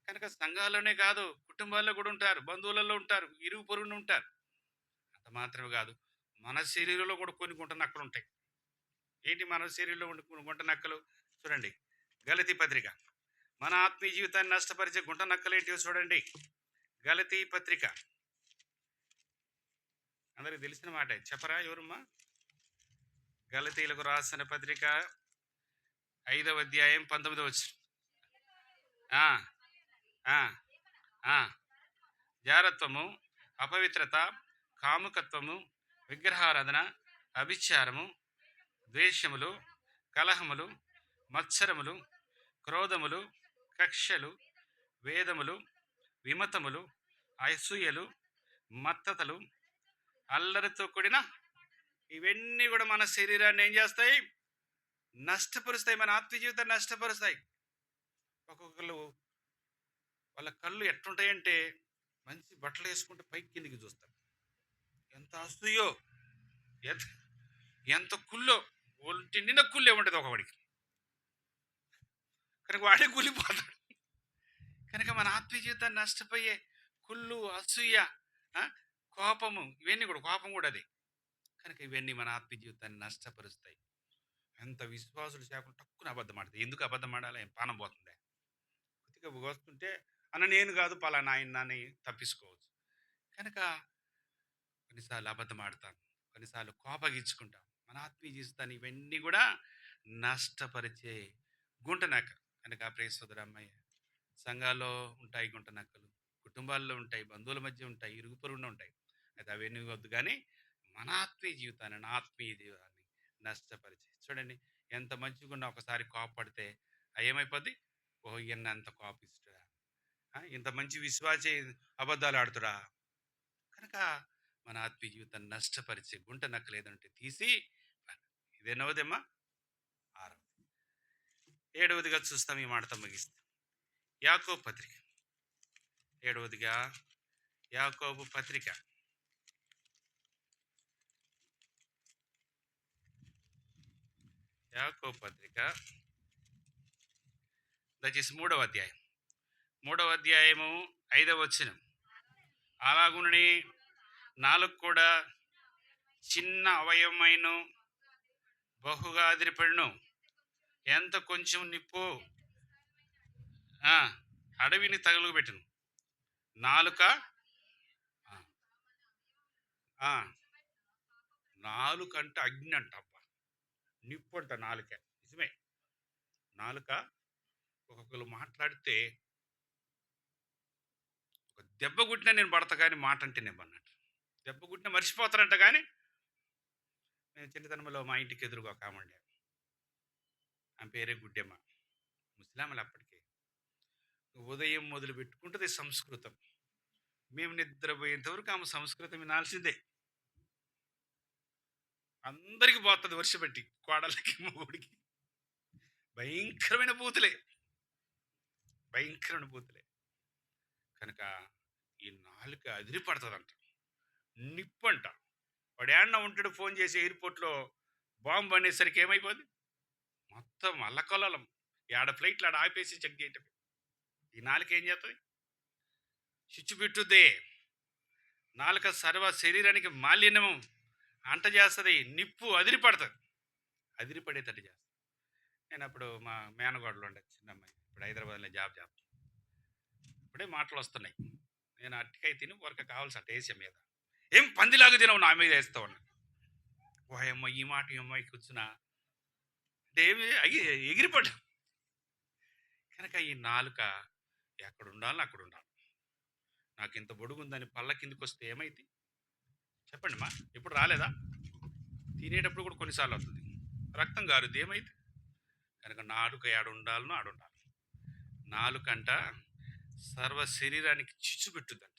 కనుక సంఘాల్లోనే కాదు, కుటుంబాల్లో కూడా ఉంటారు, బంధువులలో ఉంటారు, ఇరుగు పొరుగున ఉంటారు. అంత మాత్రమే కాదు, మన శరీరంలో కూడా కొన్ని గుంట నక్కలు ఉంటాయి. ఏంటి మన శరీరంలో ఉండే గుంట నక్కలు? చూడండి, గలతీ పత్రిక. మన ఆత్మీయ జీవితాన్ని నష్టపరిచే గుంట నక్కలు ఏంటివో చూడండి. గలతీ పత్రిక అందరికి తెలిసిన మాట, చెప్పరా ఎవరమ్మా? గలతీలకు రాసిన పత్రిక 5వ అధ్యాయం 19వ వచనం. జారత్వము, అపవిత్రత, కాముకత్వము, విగ్రహారాధన, అభిచారము, ద్వేషములు, కలహములు, మత్సరములు, క్రోధములు, కక్షలు, వేదములు, విమతములు, అసూయలు, మత్తతలు, అల్లరితో కూడిన ఇవన్నీ కూడా మన శరీరాన్ని ఏం చేస్తాయి? నష్టపరుస్తాయి, మన ఆత్మీయ జీవితాన్ని నష్టపరుస్తాయి. ఒక్కొక్కరు వాళ్ళ కళ్ళు ఎట్లుంటాయంటే మంచి బట్టలు వేసుకుంటే పైకి కిందికి చూస్తారు. ఎంత అసూయో, ఎంత ఎంత కుల్లో, ఒంటి నిండా కుళ్ళే ఉంటుంది ఒకవాడికి. కనుక వాడే కూలిపోతాడు. కనుక మన ఆత్మీయ జీవితాన్ని నష్టపోయే కుళ్ళు, అసూయ, కోపము, ఇవన్నీ కూడా, కోపం కూడా అదే. కనుక ఇవన్నీ మన ఆత్మీయ జీవితాన్ని నష్టపరుస్తాయి. ఎంత విశ్వాసులు చేయకుండా తక్కువ అబద్ధం ఆడతాయి. ఎందుకు అబద్ధం ఆడాలి? పానం పోతుంది. కొద్దిగా వస్తుంటే అన్న నేను కాదు పలానా ఆయన అని తప్పించుకోవచ్చు. కనుక కొన్నిసార్లు అబద్ధం ఆడతాం, కొన్నిసార్లు కోపగించుకుంటాం. మన ఆత్మీయ జీవితాన్ని ఇవన్నీ కూడా నష్టపరిచే గుంట నక్కలు. కనుక ప్రియ సోదరమ్మయ్య, సంఘాల్లో ఉంటాయి గుంట నక్కలు, కుటుంబాల్లో ఉంటాయి, బంధువుల మధ్య ఉంటాయి, ఇరుగు పొరుగున ఉంటాయి. అయితే అవన్నీ వద్దు కానీ మన ఆత్మీయ జీవితాన్ని, నా ఆత్మీయ జీవితాన్ని నష్టపరిచే చూడండి. ఎంత మంచిగా ఉన్నా ఒకసారి కోపపడితే ఏమైపోద్ది? ఓహో, ఈయన అంత కోపిస్తుడా, ఇంత మంచి విశ్వాసే అబద్ధాలు ఆడుతుడా. కనుక మన ఆత్మీయ జీవితాన్ని నష్టపరిచే గుంట నక్కలు ఏదంటే తీసి ఇదేనవదేమ్మా. ఆరవది, ఏడవదిగా చూస్తాం, ఈ మాటతో ముగిస్తాం. యాకోబు పత్రిక, ఏడవదిగా యాకోబు పత్రిక, యాకోబు పత్రిక దయచేసి మూడవ అధ్యాయము 5వ వచనం. అలాగునని నాలుగు కూడా చిన్న అవయవమైన బహుగా అదిరిపడును. ఎంత కొంచెం నిప్పు అడవిని తగులుపెట్టును. నాలుక నాలుకంటే అగ్ని అంట. అబ్బా, నిప్పు అంట నాలుక. నిజమే, నాలుక ఒక్కొక్కరు మాట్లాడితే ఒక దెబ్బ గుట్టినా నేను పడతా కానీ మాట అంటే నేను అన్నట్టు. దెబ్బ గుట్టినా మర్చిపోతారంట. కానీ నేను చిన్నతనంలో మా ఇంటికి ఎదురుగా ఒక ఆమె ఉండే, ఆమె పేరే గుడ్డెమ్మ. ముస్లాంలు అప్పటికే. ఉదయం మొదలు పెట్టుకుంటుంది సంస్కృతం. మేము నిద్రపోయేంతవరకు ఆమె సంస్కృతం వినాల్సిందే. అందరికి పోతుంది వర్ష పెట్టి, కోడలకి మొగుడికి. భయంకరమైన బూతులే, భయంకరమైన బూతులే. కనుక ఈ నాలుక అదిరిపడుతుందంట, నిప్పంట. వాడు ఏడన్నా ఉంటాడు, ఫోన్ చేసి ఎయిర్పోర్ట్లో బాంబు అనేసరికి ఏమైపోద్ది? మొత్తం అల్లకల్లోలం. ఏడ ఫ్లైట్లు ఆడ ఆపేసి చెక్ చేయటం. ఈ నాలుక ఏం చేస్తుంది? చిచ్చు పెట్టుద్ది. నాలుక సర్వ శరీరానికి మాలిన్యము అంట చేస్తుంది. నిప్పు అదిరిపడుతుంది, అదిరిపడేటట్టు చేస్తుంది. నేను అప్పుడు మా మేనగోడలు ఉండే చిన్న అమ్మాయి, ఇప్పుడు హైదరాబాద్లో జాబ్ చేస్తాను. ఇప్పుడే మాటలు వస్తున్నాయి. నేను అట్టికాయ తిని వరకు కావాల్సి అట్ట వేసే మీద, ఏం పందిలాగా తినవు నా మీద వేస్తా ఉన్నా. ఓ అమ్మ, ఈ మాట ఈ అమ్మాయి కూర్చున్నా అంటే ఏమి ఎగిరిపడ్డా. కనుక ఈ నాలుక ఎక్కడ ఉండాలని అక్కడ ఉండాలి. నాకు ఇంత బొడుగుందని పళ్ళ కిందికి వస్తే ఏమైంది చెప్పండి మా? ఎప్పుడు రాలేదా? తినేటప్పుడు కూడా కొన్నిసార్లు వస్తుంది, రక్తం గారుద్ది, ఏమైంది? కనుక నాలుక ఆడుండాలనో ఆడుండాలి. నాలుకంట సర్వ శరీరానికి చిచ్చు పెట్టుద్దంట,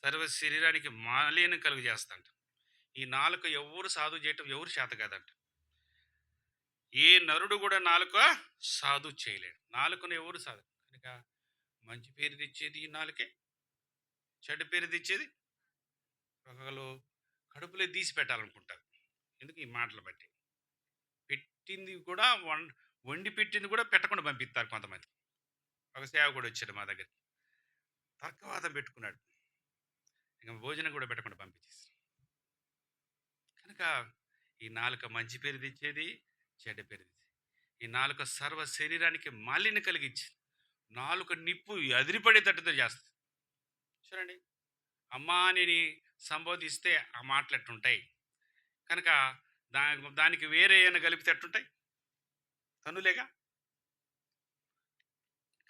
సర్వ శరీరానికి మాలిన్యం కలుగు చేస్తంట. ఈ నాలుక ఎవరు సాధు చేయటం ఎవరు చేత కాదంట. ఏ నరుడు కూడా నాలుక సాధు చేయలేడు. నాలుకను ఎవరు సాధు. కనుక మంచి పేరు తెచ్చేది ఈ నాలుకే, చెడ్డ పేరు తెచ్చేది ఒకళ్ళు కడుపులో తీసి పెట్టాలనుకుంటారు. ఎందుకు? ఈ మాటలు బట్టి పెట్టింది కూడా వండి పెట్టింది కూడా పెట్టకుండా పంపిస్తారు కొంతమంది. ఒక సేవకుడు వచ్చాడు మా దగ్గర, తర్కవాదం పెట్టుకున్నాడు, ఇంకా భోజనం కూడా పెట్టకుండా పంపించేసి. కనుక ఈ నాలుక మంచి పేరు తెచ్చేది, చెడ్డ పేరు తెచ్చేది. ఈ నాలుక సర్వ శరీరానికి మాలిన్యం కలిగించి, నాలుక నిప్పు అదిరిపడేటట్టుతో చేస్తుంది. చూడండి, అమ్మా అని సంబోధిస్తే ఆ మాటలు ఎట్టుంటాయి. కనుక దానికి వేరే ఏమైనా కలిపితే ఎట్టుంటాయి? తనులేగా.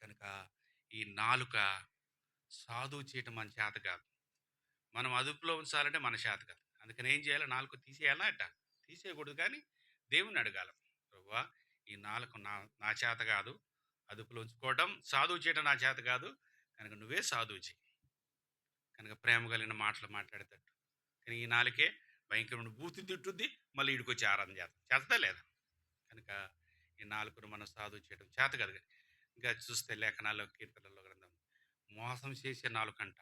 కనుక ఈ నాలుక సాధువు చేయటం మన చేత కాదు. మనం అదుపులో ఉంచాలంటే మన చేత కాదు. అందుకని ఏం చేయాలి? నాలుక తీసేయాలా అట్ట? తీసేయకూడదు, కానీ దేవుణ్ణి అడగాల, ప్రభువా ఈ నాలుక నా చేత కాదు, అదుపులో ఉంచుకోవటం సాధువు చేయటం నా చేత కాదు, కనుక నువ్వే సాధువు చేయి. కనుక ప్రేమ కలిగిన మాటలు మాట్లాడేటట్టు. కానీ ఈ నాలుకే భయంకరమైన బూతులు తిట్టుద్ది, మళ్ళీ ఇడికొచ్చి ఆరాధన చేస్తా లేదా. కనుక ఈ నాలుగును మనం సాధువు చేయడం చేత కాదు. ఇంకా చూస్తే లేఖనాల్లో, కీర్తనల్లో గ్రంథం, మోసం చేసే నాలుకంట,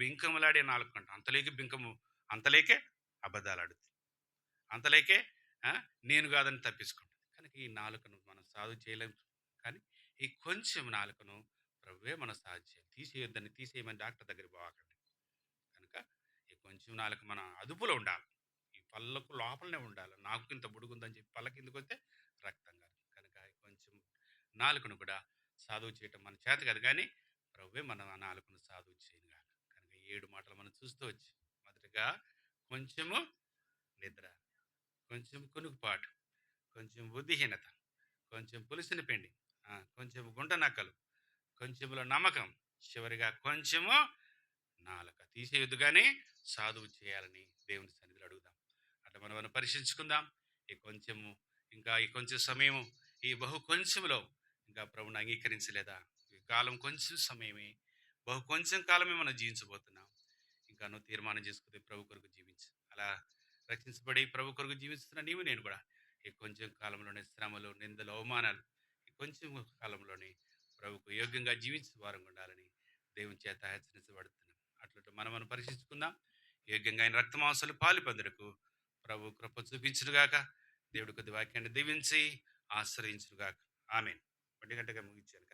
బింకములాడే నాలుకంట, అంతలేకే అబద్ధాలు ఆడుతుంది, అంతలేకే నేను కాదని తప్పించుకుంటుంది. కనుక ఈ నాలుకను మనం సాధు చేయలేము. కానీ ఈ కొంచెం నాలుకను ప్రభువే మనం సాధు చేయాలి. తీసేయొద్దని, తీసేయమని డాక్టర్ దగ్గర పోవాకండి. కనుక ఈ కొంచెం నాలుక మన అదుపులో ఉండాలి. ఈ పళ్ళకు లోపలనే ఉండాలి. నాకు ఇంత బుడుగుందని చెప్పి పళ్ళ కిందకి వస్తే రక్తం కాదు. కనుక కొంచెం నాలుకను కూడా సాధువు చేయటం మన చేత కాదు, కానీ ప్రభువే మన నాలుకను సాధువు చేయను. 7 మాటలు మనం చూస్తూ వచ్చి, మొదటగా కొంచెము నిద్ర, కొంచెం కునుకుపాటు, కొంచెం బుద్ధిహీనత, కొంచెం పులిసిన పిండి, కొంచెం గుంట నక్కలు, కొంచెంలో నమ్మకం, చివరిగా కొంచెము నాలుక తీసేయొద్దు కానీ సాధువు చేయాలని దేవుని సన్నిధిలో అడుగుదాం. అట్లా మనం పరీక్షించుకుందాం. ఈ కొంచెము, ఇంకా ఈ కొంచెం సమయము, ఈ బహు కొంచెంలో ఇంకా ప్రభుని అంగీకరించలేదా? ఈ కాలం కొంచెం సమయమే, బహు కొంచెం కాలమే మనం జీవించబోతున్నాం. ఇంకా నువ్వు తీర్మానం చేసుకుంటే ప్రభు కొరకు జీవించు. అలా రక్షించబడి ప్రభు కొరకు జీవిస్తున్న నీవు నేను కూడా ఈ కొంచెం కాలంలోనే శ్రమలు, నిందలు, అవమానాలు, ఈ కొంచెం కాలంలోనే ప్రభుకు యోగ్యంగా జీవించే వారం ఉండాలని దేవుని చేత హెచ్చరించబడుతున్నాం. అట్లా మనం పరీక్షించుకుందాం. యోగ్యంగా ఆయన రక్తమాంసాలు పాలు పొందుటకు ప్రభు కృప చూపించునుగాక. దేవుడి కొద్ది వాక్యాన్ని దీవించి ఆశ్రయించునుగాక. ఆమేన్. 1 గంటగా ముగించాను.